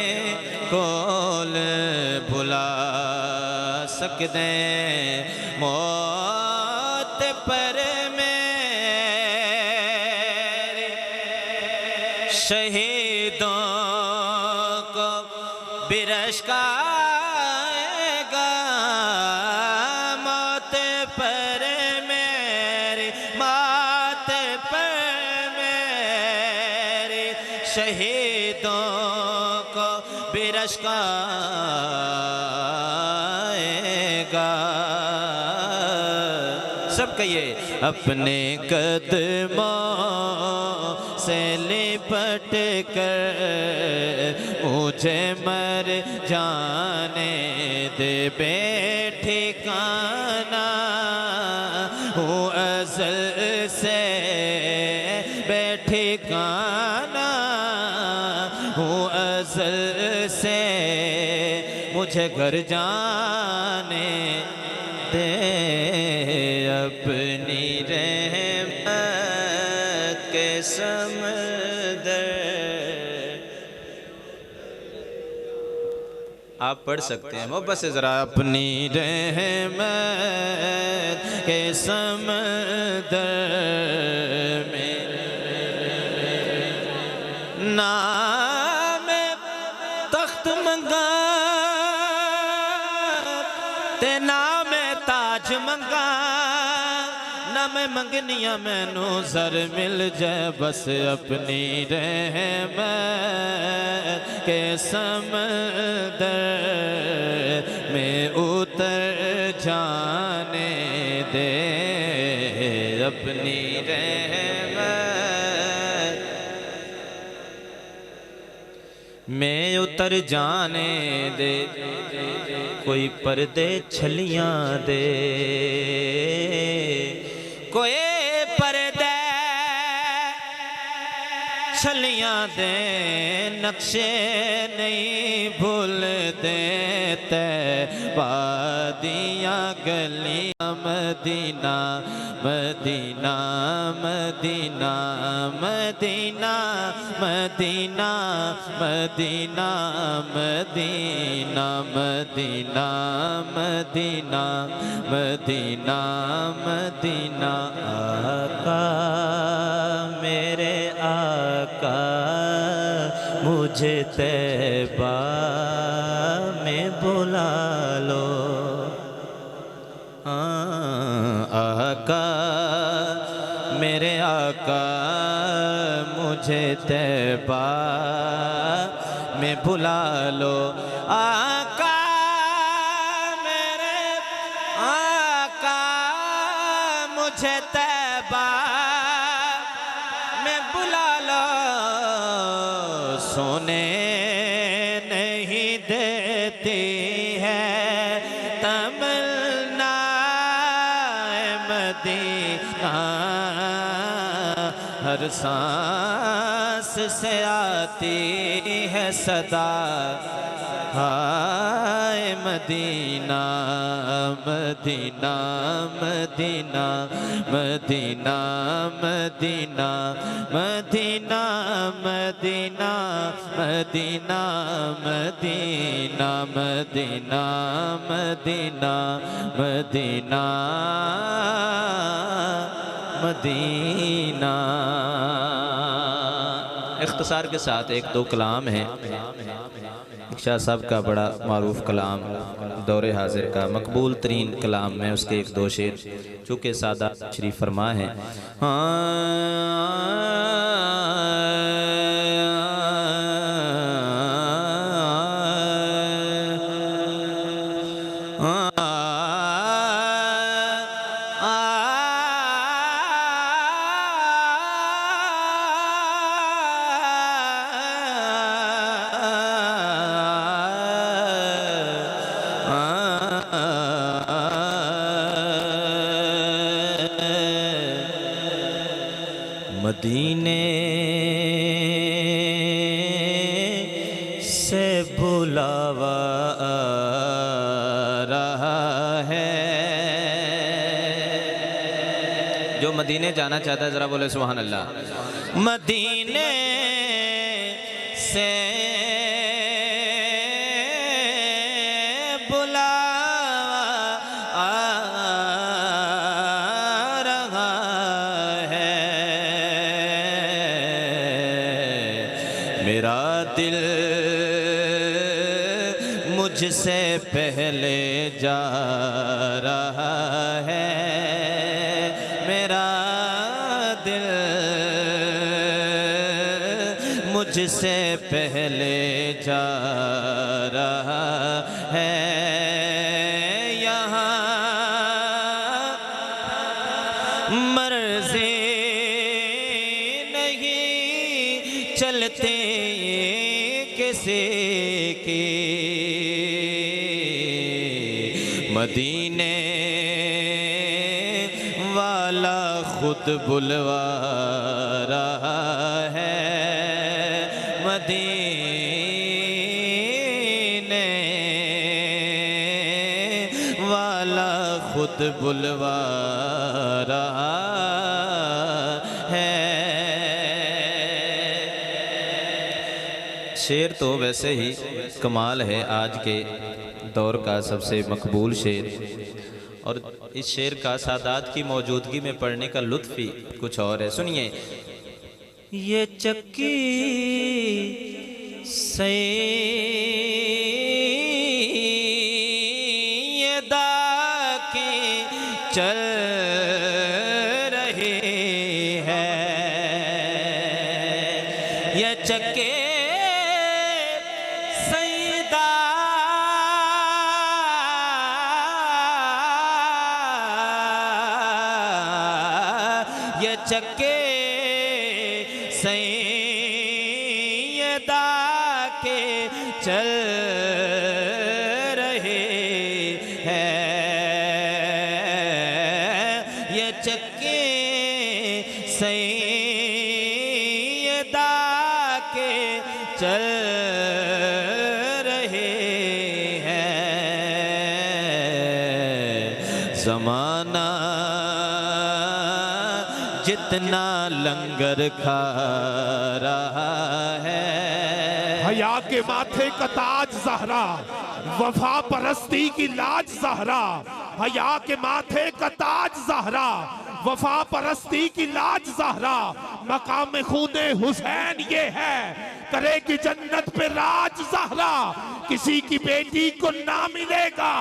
[SPEAKER 3] कोल बुला सकदे, मौत पर शहीदों को बिरश्काएगा, मौत पर मेरी मौत पर मेरी शहीदों को बिरश्काएगा। सब कहिए अपने कदमों से लिपट कर मुझे मर जाने दे बेठिकाना, हूँ अज़ल से बेठिकाना, हूँ अज़ल से मुझे घर जाने दे अपनी रहमत के समंदर। आप पढ़ सकते हैं मोहब्बत से ज़रा। अपनी रहमत के समंदर में मैं मंगनिया मैनू सर मिल जाए बस अपनी रहमत के समंदर में उतर जाने दे अपनी रहमत में उतर जाने दे कोई पर्दे छलियां दे कोई पर्दे छलियां दे नक्शे नहीं भूलते तैबादियाँ गलियां Madina Medina Medina Medina Medina Medina Medina Medina Medina Medina Madina आका मेरे आका मुझे तैबा में बुला लो आका मेरे आका मुझे तैबा में बुला लो आका मेरे आका मुझे तैबा में बुला लो सोने नहीं देती है तमन्ना मदीना हर सांस से आती है सदा हाय Medina Medina Medina Medina Medina Medina Medina Medina Medina Medina Medina Medina Medina. इख्तिसार के साथ एक दो कलाम हैं। शाह साहब का बड़ा मारूफ कलाम दौरे हाजिर का मकबूल तरीन कलाम में उसके एक दो शेर चूँकि सादा शरीफ फरमा है। मदीने से बुलावा आ रहा है। जो मदीने जाना चाहता है ज़रा बोले सुभान अल्लाह। मदीने से मेरा दिल मुझसे पहले जा रहा है। मेरा दिल मुझसे पहले जा रहा है। यहाँ मर्ज़ी नहीं चलते किसी की, मदीने वाला खुद बुलवा रहा है। मदीने वाला खुद बुलवा रहा है। शेर तो वैसे ही कमाल है, आज के दौर का सबसे मकबूल शेर, और इस शेर का सादात की मौजूदगी में पढ़ने का लुत्फ़ ही कुछ और है। सुनिए, ये चक्की सैयदा की चल रहे हैं। ये चक्के सईदा ये चक्के सईदा के चल रहे हैं। ये चक्के सईदा के चल रहे हैं। ज़माना जितना लंगर खा रहा है,
[SPEAKER 1] हया के माथे का ताज ज़हरा, वफा परस्ती की लाज ज़हरा। हया के माथे का ताज ज़हरा, वफा परस्ती की लाज ज़हरा। मकाम खूने हुसैन ये है, करेगी जन्नत पे राज ज़हरा। किसी की बेटी को ना मिलेगा,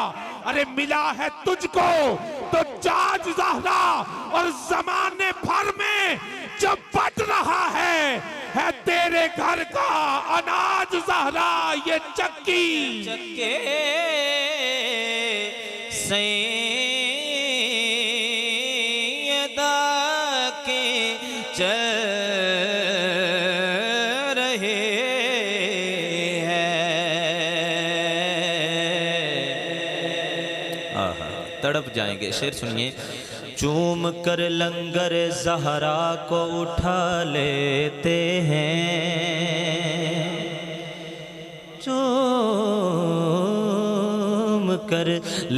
[SPEAKER 1] अरे मिला है तुझको तो जाज ज़हरा। और जमाने भर में जब बट रहा है तेरे घर का अनाज ज़हरा। ये चक्की
[SPEAKER 3] चक्के सईदा के चल रहे हैं। आहा, तड़प जाएंगे। शेर सुनिए। चूम कर लंगर ज़हरा को उठा लेते हैं, चूम कर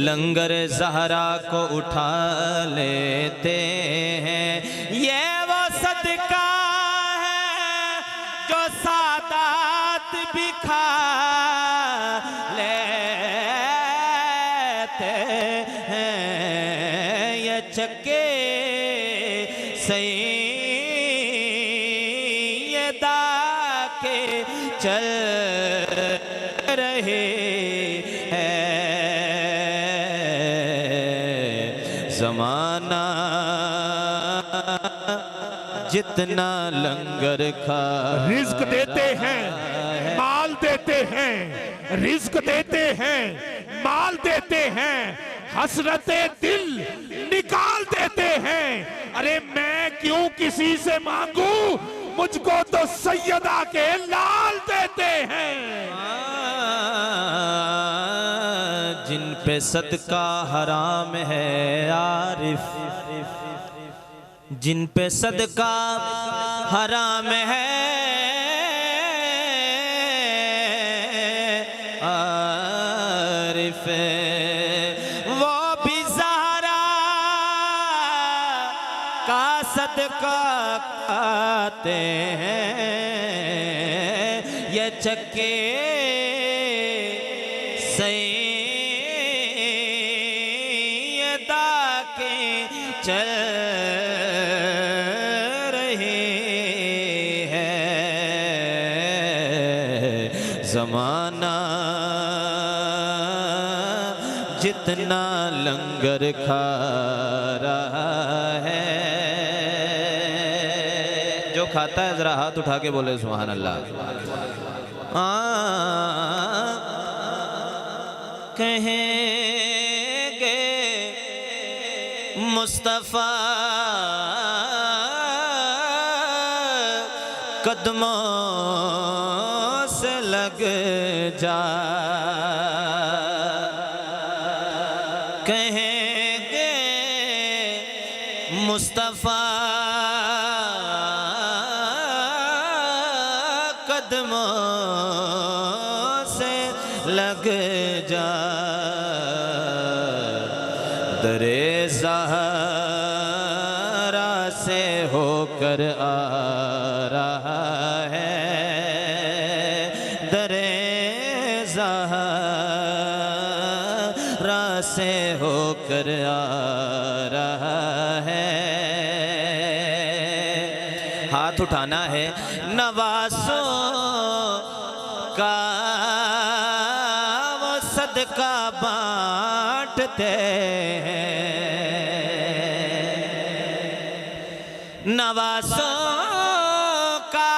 [SPEAKER 3] लंगर ज़हरा को उठा लेते हैं। ये वो सदका है जो सादात भी खा लेते हैं। ये चक्के सईदा के चल रहे हैं। ज़माना जितना लंगर खा
[SPEAKER 1] रिज़्क देते हैं, माल देते हैं, रिज़्क देते हैं, माल देते हैं, हसरते दिल निकाल देते हैं। अरे मैं क्यों किसी से मांगू, मुझको तो सैयदा के लाल देते हैं।
[SPEAKER 3] जिन पे सदका हराम है आरिफ, जिन पे सदका हराम है आरिफ, वो भी ज़हरा का सदका खाते हैं। ये चक्के सईदा के चल रहे हैं। ज़माना जितना लंगर खा रहा है, जो खाता है जरा हाथ उठा के बोले सुभान अल्लाह। कहेंगे मुस्तफ़ा कदमों से लग जा, कहेंगे मुस्तफ़ा कदमों से लग जा। दरे ज़हरा से होकर आ रहा है, दरे ज़हरा से होकर आ रहा है। हाथ उठाना है, नवासों का वो सदका बांटते हैं। नवासों का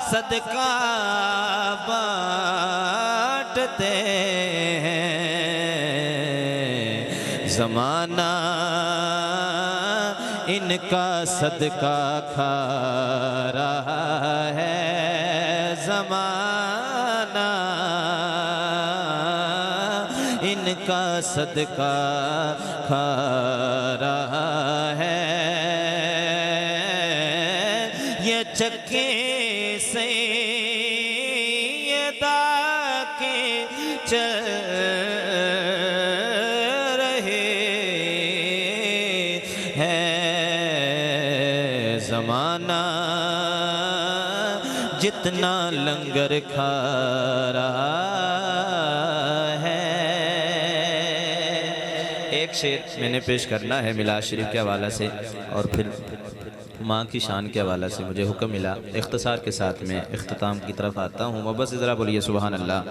[SPEAKER 3] सदका बांटते हैं, ज़माना इनका सदका खा रहा है, ज़माना इनका सदका खा रहा है। ये चक्के से ये दाके चल रहे हैं, ज़माना जितना लंगर खा रहा है। एक शेर मैंने पेश करना है मिलाद शरीफ के हवाला से और फिर माँ की शान के हवाला से मुझे हुक्म मिला। इख्तिसार के साथ मैं इख्तिताम की तरफ आता हूँ। मोहब्बत से ज़रा बोलिए सुभान अल्लाह।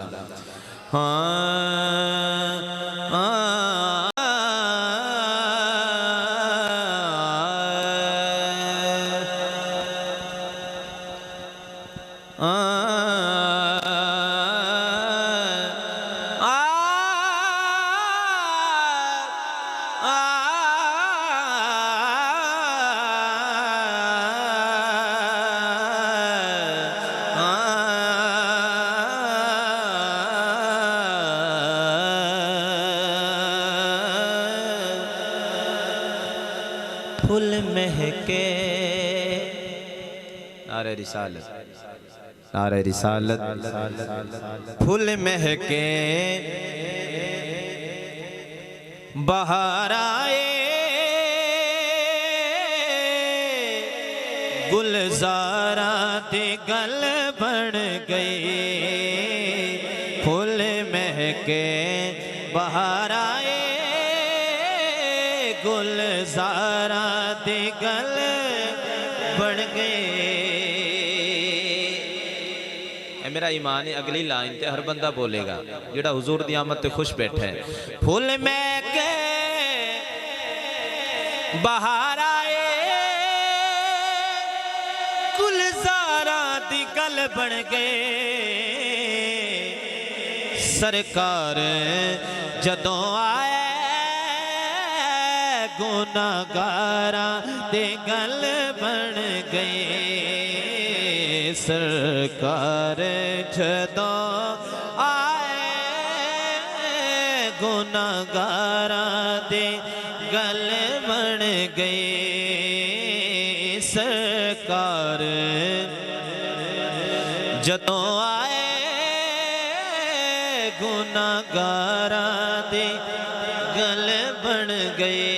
[SPEAKER 3] फूल महके नारे रिसालत, नारे रिसालत, फूल महके बहार आए, गुलजारा ते गल बन गए। फूल महके बहार आए, गुलजारा ते गल बन गए। मेरा ईमान है अगली लाइन ते हर बंदा बोलेगा जेड़ा हुजूर दी आमद ते खुश बैठा है। फूल महके बहार आए, गुलजारा दी गल बन गए। सरकार जदों आए, गुनाहगारा दे गल बन गए। सरकार जदों आए, गुनाहगारा दे गल बन गए। सरकार जदों आए, गुनाहगारा दे गल बन गए।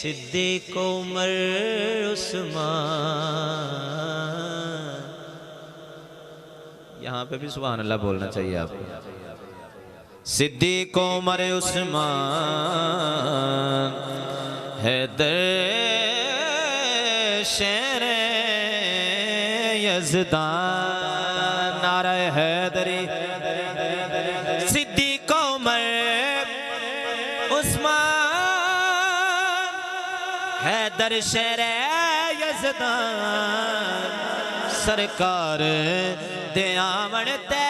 [SPEAKER 3] सिद्दीक़ उमर उस्मान, यहाँ पे भी सुभान अल्लाह बोलना चाहिए आपको। सिद्दीक़ उमर उस्मान, हैदर शेर यज़दान, नारा हैदरी। सिद्दीक़ उमर उस्मान, हैदर शेर यज़दान। सरकार दे आमण ते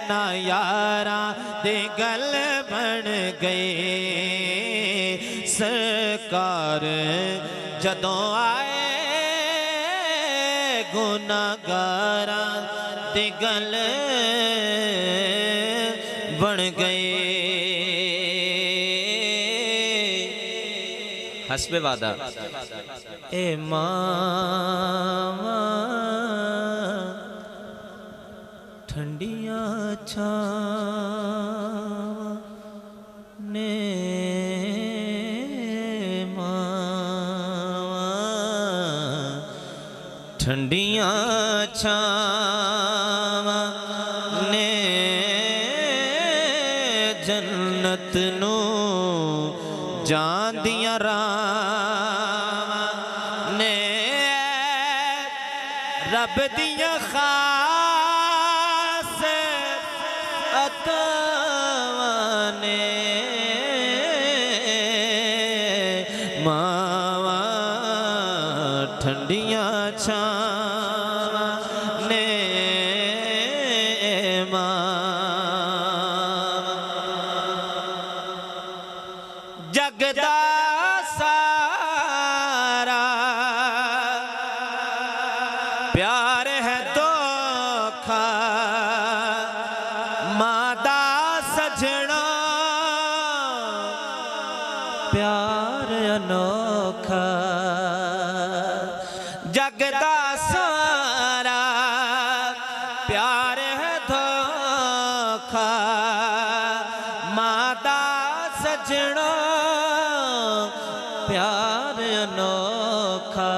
[SPEAKER 3] ना यारा दे गल बन गए। सरकार जदों आए, गुनाहगारा दे गल बन गए। हस्बे वादा। ए मामा ठंडियां छावां ने, ठंडियां छावां ने जन्नत नू जांदियां रावां ने। रब दियां खास तवाने मावा ठंडियां छाने जगदा सारा प्यार है धोखा मादा सजना प्यार अनोखा जगदा सारा प्यार है धोखा मादा सजना प्यार अनोखा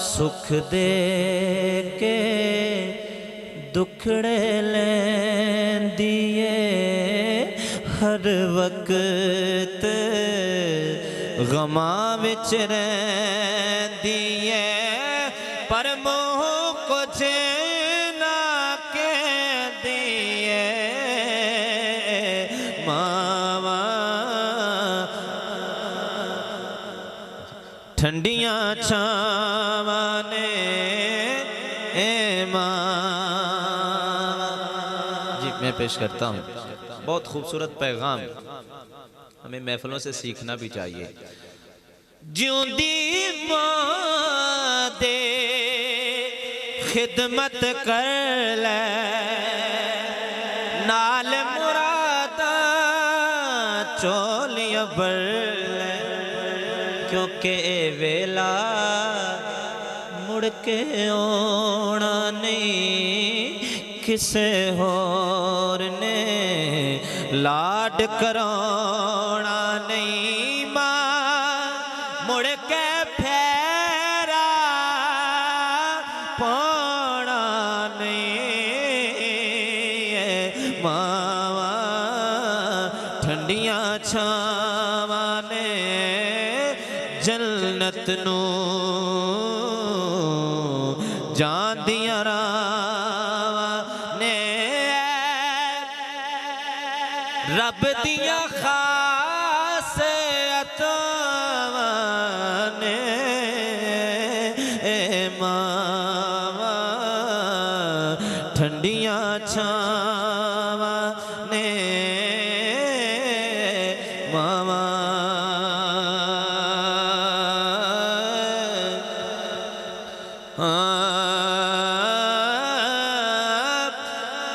[SPEAKER 3] सुख दे के दुखड़े लैंदिए हर वक्त गमां विच रहिंदिए पर मोह कुछ ना कहंदिए मावा ठंडियां छावां ने जी मैं पेश करता हूँ। बहुत खूबसूरत पैगाम, हमें महफिलों से सीखना भी चाहिए। जिउंदी मां दे खिदमत कर ले नाल मुरादा चोलियां भर ले क्योंकि ए वेला मुड़ के आना नहीं किसे होर ने लाड कराना नहीं मां मुड़ के फेरा पाना नहीं मावा ठंडियां छावां ने जन्नत नू जांदियां रावां ने रब दियां खास अतावां ने मावा ठंडियां छावां ने मावा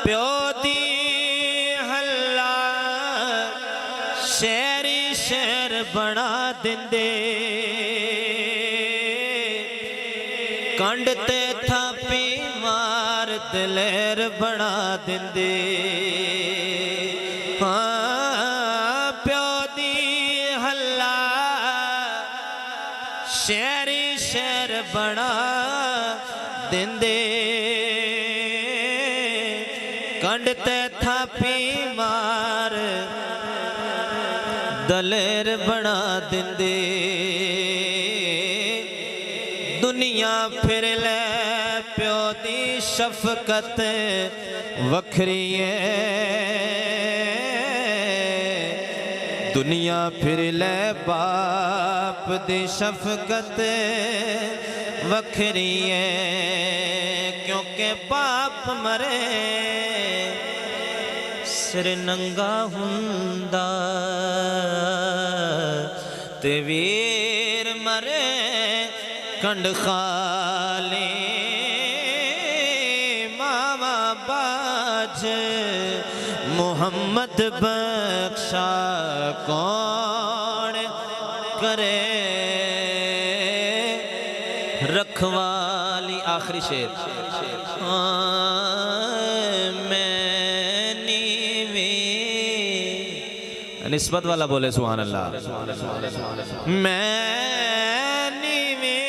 [SPEAKER 3] प्यो दी हल्ला शहरी शहर बना दिंदे कंड ते थापी मार दलेर बना दिंदे प्यो दी हल्ला शहरी शहर बना दिंदे कंड ते थापी मार दलेर बना दिंदे दुनिया फिर ले प्यो दी शफकत वखरी है दुनिया फिर ले बाप दी शफकत वखरी है क्योंकि बाप मरे सिर नंगा हुंदा ते वीर मरे कंड खाली मामा बाज मोहम्मद बख्शा कौन करे रखवाली। आखिरी शेर मैं नीवी निस्बत वाला बोले सुभान अल्लाह। मैं नीवी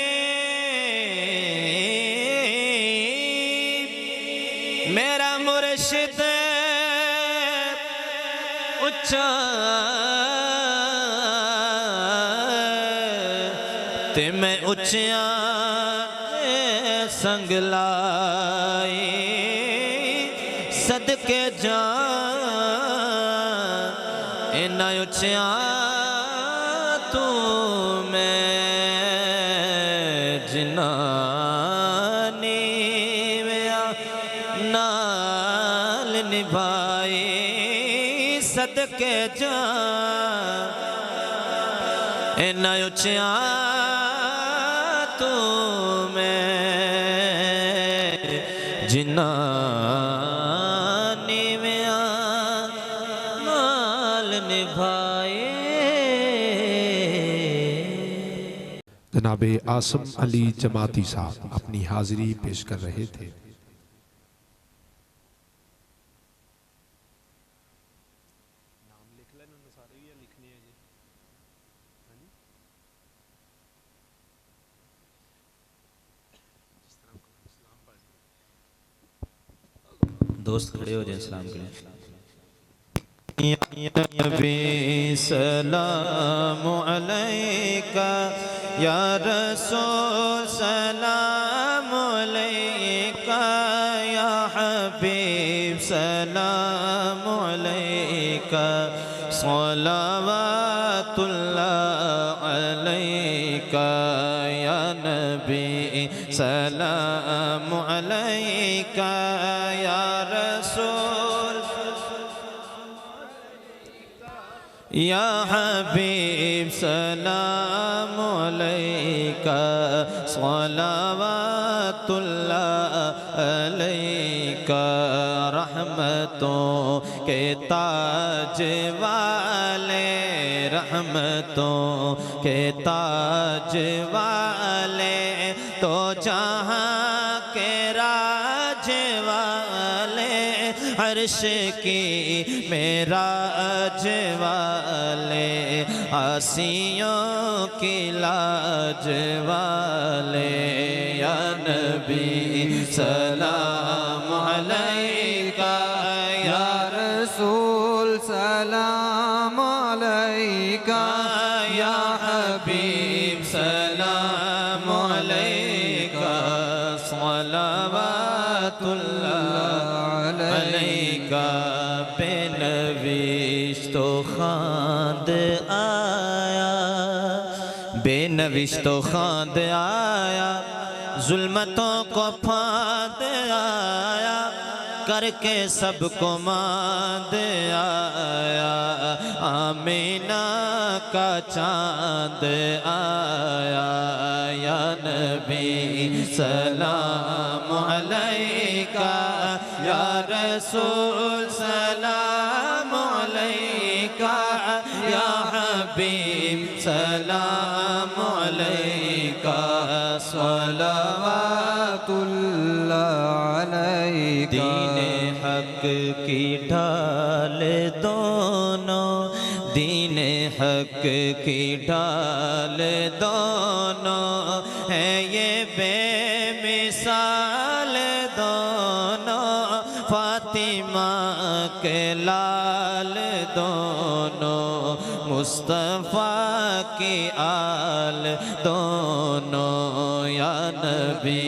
[SPEAKER 3] मेरा मुर्शिद उच्चा ते मैं उच्चिया संग लाई सदके जा इन्ना उच्चिया तू मैं जिन्ना नीविया नाल निभाए सदके जा इन्ना उच्चिया तू मैं जिन्ना नीविया नाल निभाए।
[SPEAKER 1] जनाब आसम अली जमाती साहब अपनी हाजिरी पेश कर रहे थे।
[SPEAKER 3] दोस्त खड़े हो जाए सलाम के लिए। सलाम अलैका या रसूल सलाम अलैका या हबीब सलाम अलैका सलावतुल्लाह अलैका या नबी सलाम अलैका या रसूल या हबीब सलाम अलैका सलावतुल्लाह अलैका रहमतों के ताज वाले रहमतों के ताज वाले तो जहाँ के राज वाले अर्श की मेराज वाले आसियों की लाज वाले या नबी सलाम अलैका या
[SPEAKER 4] रसूल सलाम अलैका
[SPEAKER 3] या हबीब सलाम अलैका सलावतुल्लाह अलैका बेनविश तो खांद आया बेनविश तो खांद आया जुल्मतों को फांद आया करके सबको मांद आया आमीना का चांद आया या नबी सलाम अलैका या रसूल सलाम अलैका या हबीब सलाम अलैका
[SPEAKER 4] सलावतुल्लाह अलैका।
[SPEAKER 3] दीने हक की ढाल दोनों दीने हक की ढाल दोनों है ये बेमिसाल दोनों फातिमा के लाल दोनों मुस्तफ़ा की आल दोनों या नबी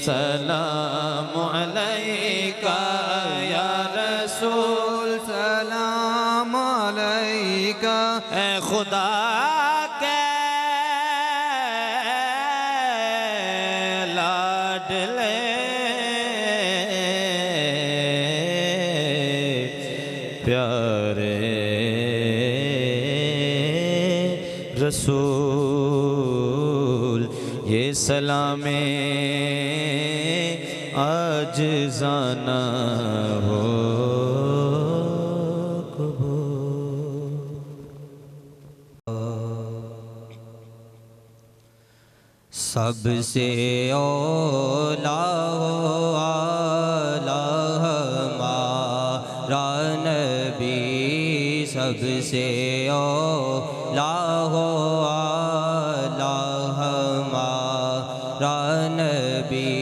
[SPEAKER 3] सलाम अलैका या रसूल
[SPEAKER 4] सलाम अलैका।
[SPEAKER 3] ए खुदा के लाडले प्यारे रसूल ये सलामे आज जाना हो
[SPEAKER 4] सबसे औला हो आला हमारा नबी सबसे औला हो आला हमारा नबी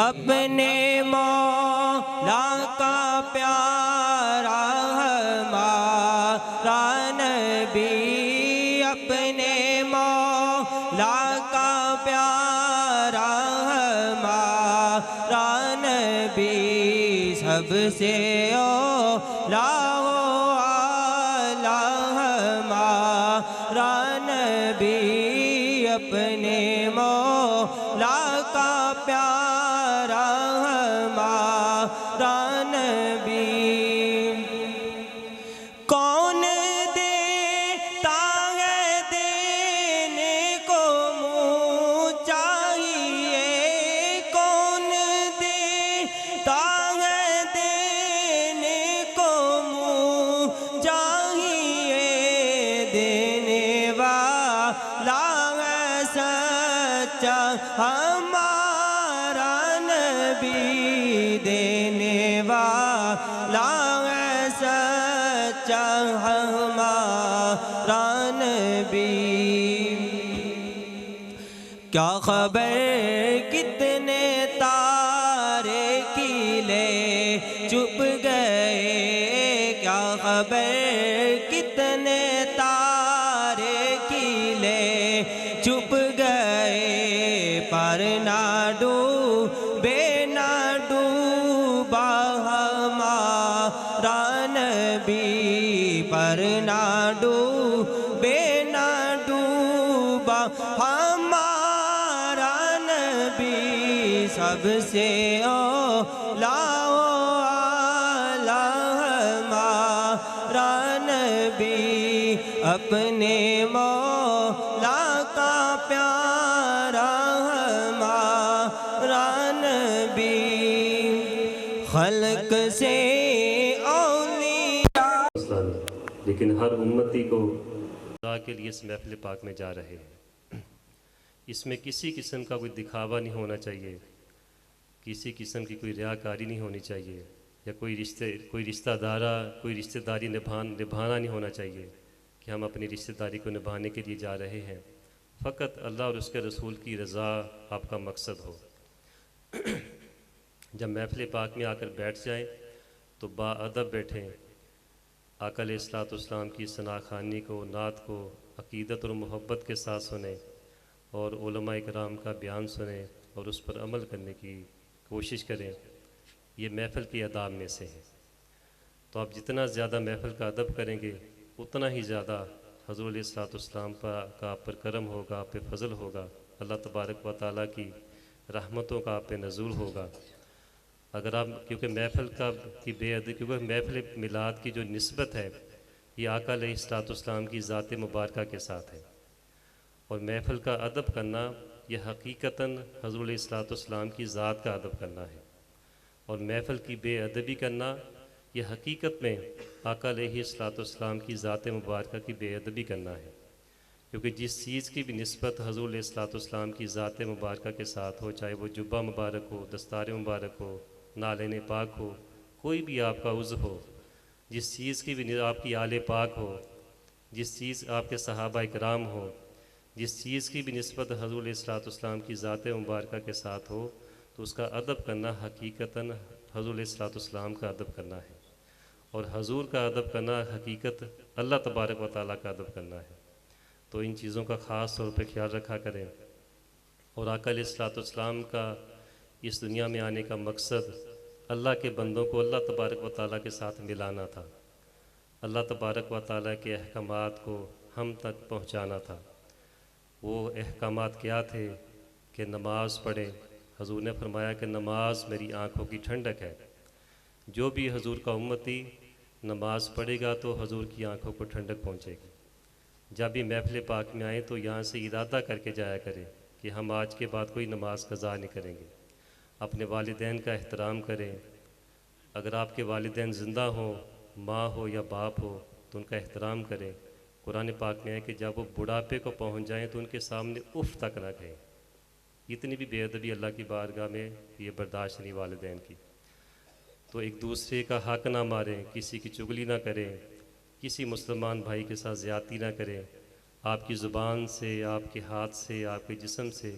[SPEAKER 4] अपने मौला का प्यारा हमारा नबी अपने मौला का प्यारा हमारा नबी सबसे औला हो आला अपने मौला का प्यारा हमारा नबी। कौन देता है देने को मुँह चाहिए, कौन देता है देने को मुँह चाहिए, देने वाला है सच्चा हमारा नबी, देने वाला है सच्चा हमारा नबी। क्या खबर कितने तारे किले चुप गए, क्या खबर कितने तारे किले चुप गए, पर ना डूबे ना डूबा हमारा नबी, पर ना डूबे ना डूबा हमारा नबी। सबसे औला हमारा नबी, अपने मौला का प्यारा हमारा नबी। खल्क से औलिया,
[SPEAKER 5] लेकिन हर उम्मती को खुदा के लिए इस महफिल पाक में जा रहे हैं। इसमें किसी किस्म का कोई दिखावा नहीं होना चाहिए, किसी किस्म की कोई रियाकारी नहीं होनी चाहिए, या कोई रिश्तेदारी निभाना नहीं होना चाहिए कि हम अपनी रिश्तेदारी को निभाने के लिए जा रहे हैं। फ़कत अल्लाह और उसके रसूल की रज़ा आपका मकसद हो। जब महफिल पाक में आकर बैठ जाएं तो बाअदब बैठें, आका अलैहिस्सलाम की सनाखानी को, नात को अक़ीदत और मोहब्बत के साथ सुने और उलमा इकराम का बयान सुने और उस पर अमल करने की कोशिश करें। ये महफ़िल के अदाब में से है। तो आप जितना ज़्यादा महफ़िल का अदब करेंगे उतना ही ज़्यादा हज़रत अलैहिस्सलाम का आप पर करम होगा, आप पे फ़ज़ल होगा, अल्लाह तबारक व तआला की रहमतों का आप पे नज़ूल होगा। अगर आप क्योंकि महफ़िल की क्योंकि महफ़िल मिलाद की जो निस्बत है ये आका अलैहिस्सलाम की ज़ात मुबारक के साथ है, और महफ़िल का अदब करना यह हकीकतन हज़रत अलैहिस्सलाम की ज़ात का अदब करना है, और महफ़िल की बेअदबी करना यह हकीकत में आका अलैहिस्सलाम की ज़ात मुबारक की बेअदबी करना है। क्योंकि जिस चीज़ की भी निस्बत हज़रत अलैहिस्सलाम की ज़ात मुबारक के साथ हो, चाहे वो जुब्बा मुबारक हो, दस्तार मुबारक हो, नालेन पाक हो, कोई भी आपका उज़्व हो, जिस चीज़ की भी आपकी आले पाक हो, जिस चीज़ आपके सहाबा इकराम हो, जिस चीज़ की भी निस्बत हज़रत अलैहिस्सलाम की ज़ात मुबारक के साथ हो, तो उसका अदब करना हकीकतन हज़रत अलैहिस्सलाम का अदब करना है, और हजूर का अदब करना हकीकत अल्लाह तबारक व तआला का अदब करना है। तो इन चीज़ों का ख़ास तौर पे ख्याल रखा करें। और आका अलैहिस्सलाम का इस दुनिया में आने का मकसद अल्लाह के बंदों को अल्लाह तबारक व तआला के साथ मिलाना था, अल्लाह तबारक व तआला के अहकामात को हम तक पहुँचाना था। वो अहकामात क्या थे कि नमाज पढ़ें। हजूर ने फरमाया कि नमाज मेरी आँखों की ठंडक है। जो भी हजूर का उम्मती नमाज पढ़ेगा तो हजूर की आँखों को ठंडक पहुँचेगी। जब भी महफिल पाक में आए तो यहाँ से इरादा करके जाया करें कि हम आज के बाद कोई नमाज कज़ा नहीं करेंगे। अपने वालिदैन का एहतराम करें। अगर आपके वालिदैन ज़िंदा हों, माँ हो या बाप हो, तो उनका एहतराम करें। कुरान पाक में है कि जब वो बुढ़ापे को पहुँच जाएँ तो उनके सामने उफ़ तक ना कहें। इतनी भी बेअदबी अल्लाह की बारगाह में ये बर्दाश्त नहीं वालिदैन की। तो एक दूसरे का हक़ ना मारें, किसी की चुगली ना करें, किसी मुसलमान भाई के साथ ज़्यादती ना करें। आपकी ज़ुबान से, आपके हाथ से, आपके जिस्म से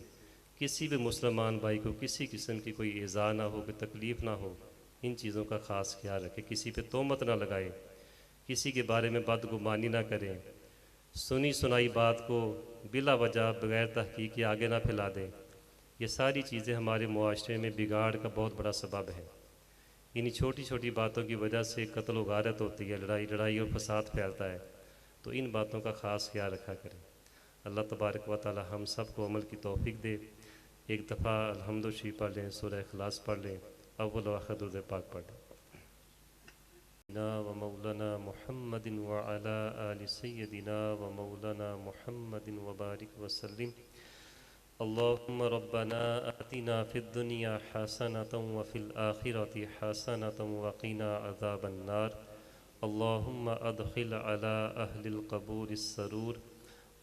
[SPEAKER 5] किसी भी मुसलमान भाई को किसी किस्म की कोई ईज़ा ना हो, कोई तकलीफ़ ना हो। इन चीज़ों का ख़ास ख्याल रखें। किसी पे तोहमत ना लगाएं, किसी के बारे में बदगुमानी ना करें, सुनी सुनाई बात को बिला वजह बग़ैर तहक़ीक़ के आगे ना फैला दें। ये सारी चीज़ें हमारे मुआशरे में बिगाड़ का बहुत बड़ा सबब है। इन्हीं छोटी छोटी बातों की वजह से कत्ल व गारत होती है, लड़ाई और फसाद फैलता है। तो इन बातों का ख़ास ख्याल रखा करें। अल्लाह तबारक व तआला हम सब को अमल की तौफीक दे। एक दफ़ा अल्हम्दु शरीफ पढ़ लें, सूरह इखलास पढ़ लें, अव्वल व आखिर दुरूद पाक पढ़ लें। व मौलाना मुहम्मदिन व अला आलि सय्यदिना व मौलाना मुहम्मदिन व बारिक वसल्लिम। अल्लाहुम्मा रब्बना आतिना फिद दुनिया हसनतन व फिल आखिरति हसनतन व क़िना अज़ाबन नार। अल्लाहुम्मा अदखिल अला अहलिल क़बूरिस सरूर।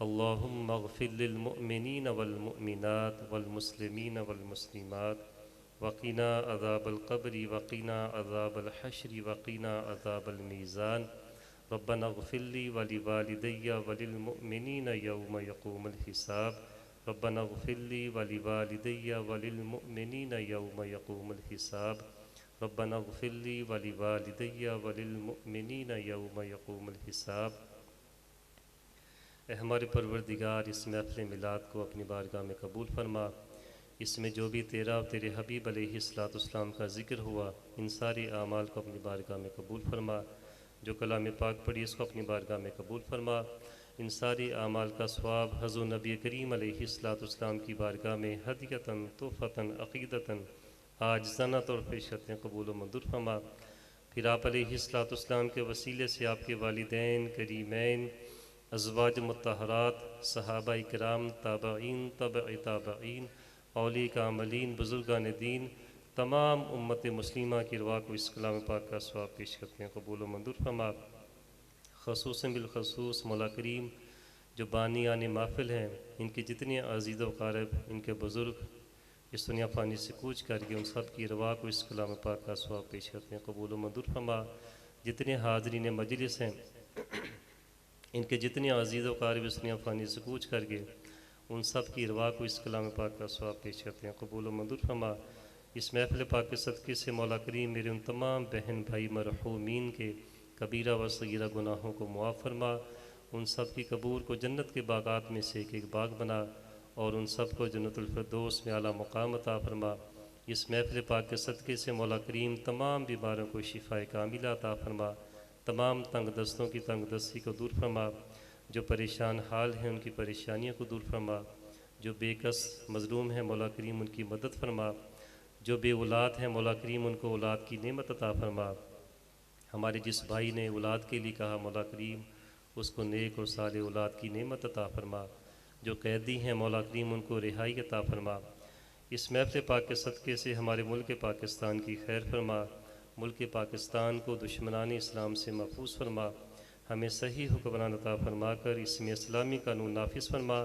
[SPEAKER 5] अल्लाहुम्मा अग़फ़िर लिल मुअमिनीन वल मुअमिनात वल मुस्लिमीन वल मुस्लिमात वक़िना अज़ाबल क़ब्रि वक़िना अज़ाबल हश्रि वक़िना अज़ाबल मीज़ान। रब्बना अग़फ़िर ली व लिवालिदैया व लिल मुअमिनीन यौम यक़ूमुल हिसाब। रब्बना अग़फ़िर ली व लिवालिदैया व लिल मुअमिनीन यौम यक़ूमुल हिसाब। रब्बना अग़फ़िर ली व लिवालिदैया व लिल मुअमिनीन यौम यक़ूमुल हिसाब। हमारे परवरदिगार, इस महफ़िल मिलाद को अपनी बारगाह में कबूल फरमा। इसमें जो भी तेरा और तेरे हबीब अलैहिस्सलाम का ज़िक्र हुआ, इन सारे आमाल को अपनी बारगाह में कबूल फरमा। जो कलाम पाक पढ़ी इसको अपनी बारगाह में कबूल फरमा। इन सारे आमाल का सवाब हज़ूर नबी करीम अलैहिस्सलाम की बारगाह में हदियतन तोहफ़तन अक़ीदतन आजिज़ाना तौर पेश करते हैं, कबूल व मंजूर फरमा। फिर आप अलैहिस्सलाम के वसीले से आपके वालिदैन करीमैन, अज़वाज मुत्तहरात, सहाबा इकराम, ताबईन, तबई ताबईन, औलिया कामलीन, बुज़ुर्गान दीन, तमाम उम्मत मुस्लिमा की रवा को इस कलाम पाक का सवाब पेश करते हैं, कबूल व मंजूर फरमा। ख़ुसूसन बिलख़ुसूस मौला करीम जो बानी आने महफ़िल हैं, इनके जितने अज़ीज़ व क़ारिब, इनके बुज़ुर्ग इस दुनिया फ़ानी से कूच करके उन सब की रवा को इस कलाम पाक का सवाब पेश करते हैं, कबूल व मंजूर फरमा। जितने हाज़रीन मजलिस हैं, इनके जितने अज़ीज़ व क़ारिब इस दुनिया फ़ानी से कूच करके उन सब की रवा को इस कलाम पाक का सवाब पेश करते हैं, कबूल व मंजूर फरमा। इस महफ़िल पाक के सदक़े से मौला करीम मेरे उन तमाम बहन भाई मरहूमीन के कबीरा व सगीरा गुनाहों को मुआफ़ फरमा। उन सब की कबूर को जन्नत के बागात में से एक एक बाग बना और उन सब को जन्नतुल फ़िरदौस में आला मुक़ाम अता फरमा। इस महफ़िल पाक के सदक़े से मौला करीम तमाम बीमारों को शिफ़ाए कामिला अता फरमा। तमाम तंग दस्तों की तंग दस्ती को दूर फरमा। जो परेशान हाल हैं उनकी परेशानियों को दूर फरमा। जो बेकस मज़लूम हैं मौला करीम उनकी मदद फरमा। जो बे औलाद हैं मौला करीम उनको औलाद की नेमत अता फरमा। हमारे जिस भाई ने औलाद के लिए कहा मौला करीम उसको नेक और साले औलाद की नेमत अता फरमा। जो कैदी हैं मौला करीम उनको रिहाई अता फरमा। इस महफ़िल पाक के सदक़े से हमारे मुल्क पाकिस्तान की खैर फरमा। मुल्क पाकिस्तान को दुश्मनान इस्लाम से महफूज फरमा। हमें सही हुक्मरान अता फरमा कर इसमें इस्लामी कानून नाफिज फरमा।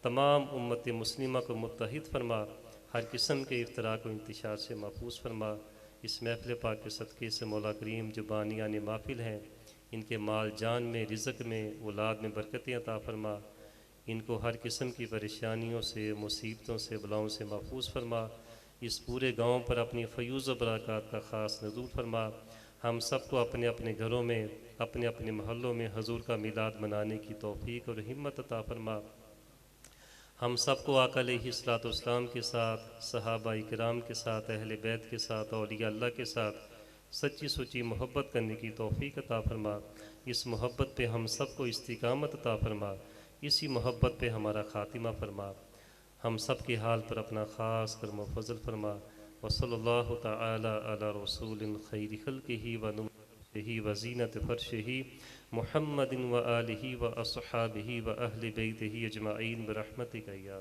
[SPEAKER 5] तमाम उम्मत मुस्लिमा को मुत्तहिद फरमा। हर किस्म के इफ्तरा को इंतशार से महफूज फरमा। इस महफ़िल पाक के सदक़े से मौला करीम जो बानियान महफ़िल हैं, इनके माल जान में, रिज़्क़ में, औलाद में बरकतें अता फरमा। इनको हर किस्म की परेशानियों से, मुसीबतों से, बलाओं से महफूज फरमा। इस पूरे गाँव पर अपनी फ़यूज़ व बरक़ात का ख़ास नज़ूल फरमा। हम सबको अपने अपने घरों में, अपने अपने महल्लों में हजूर का मिलाद मनाने की तौफ़ीक और हिम्मत अता फरमा। हम सबको आका अलैहिस्सलाम के साथ, सहाबा इकराम के साथ, अहले बैत के साथ, औलिया अल्लाह के साथ सच्ची सुच्ची मोहब्बत करने की तौफ़ीक अता फरमा। इस मोहब्बत पे हम सबको इस्तिकामत अता फरमा। इसी मोहब्बत पे हमारा ख़ातिमा फरमा। हम सब के हाल पर अपना ख़ास करम व फ़ज़ल फरमा। वसल्लल्लाहु तआला अला रसूलिल खैरि खल्क़िही व नूरिही व ज़ीनत फ़र्शिही मुहम्मदिन व आलिही व अस्हाबिही व अहलि बैतिही अजमाइन बिरहमतिका या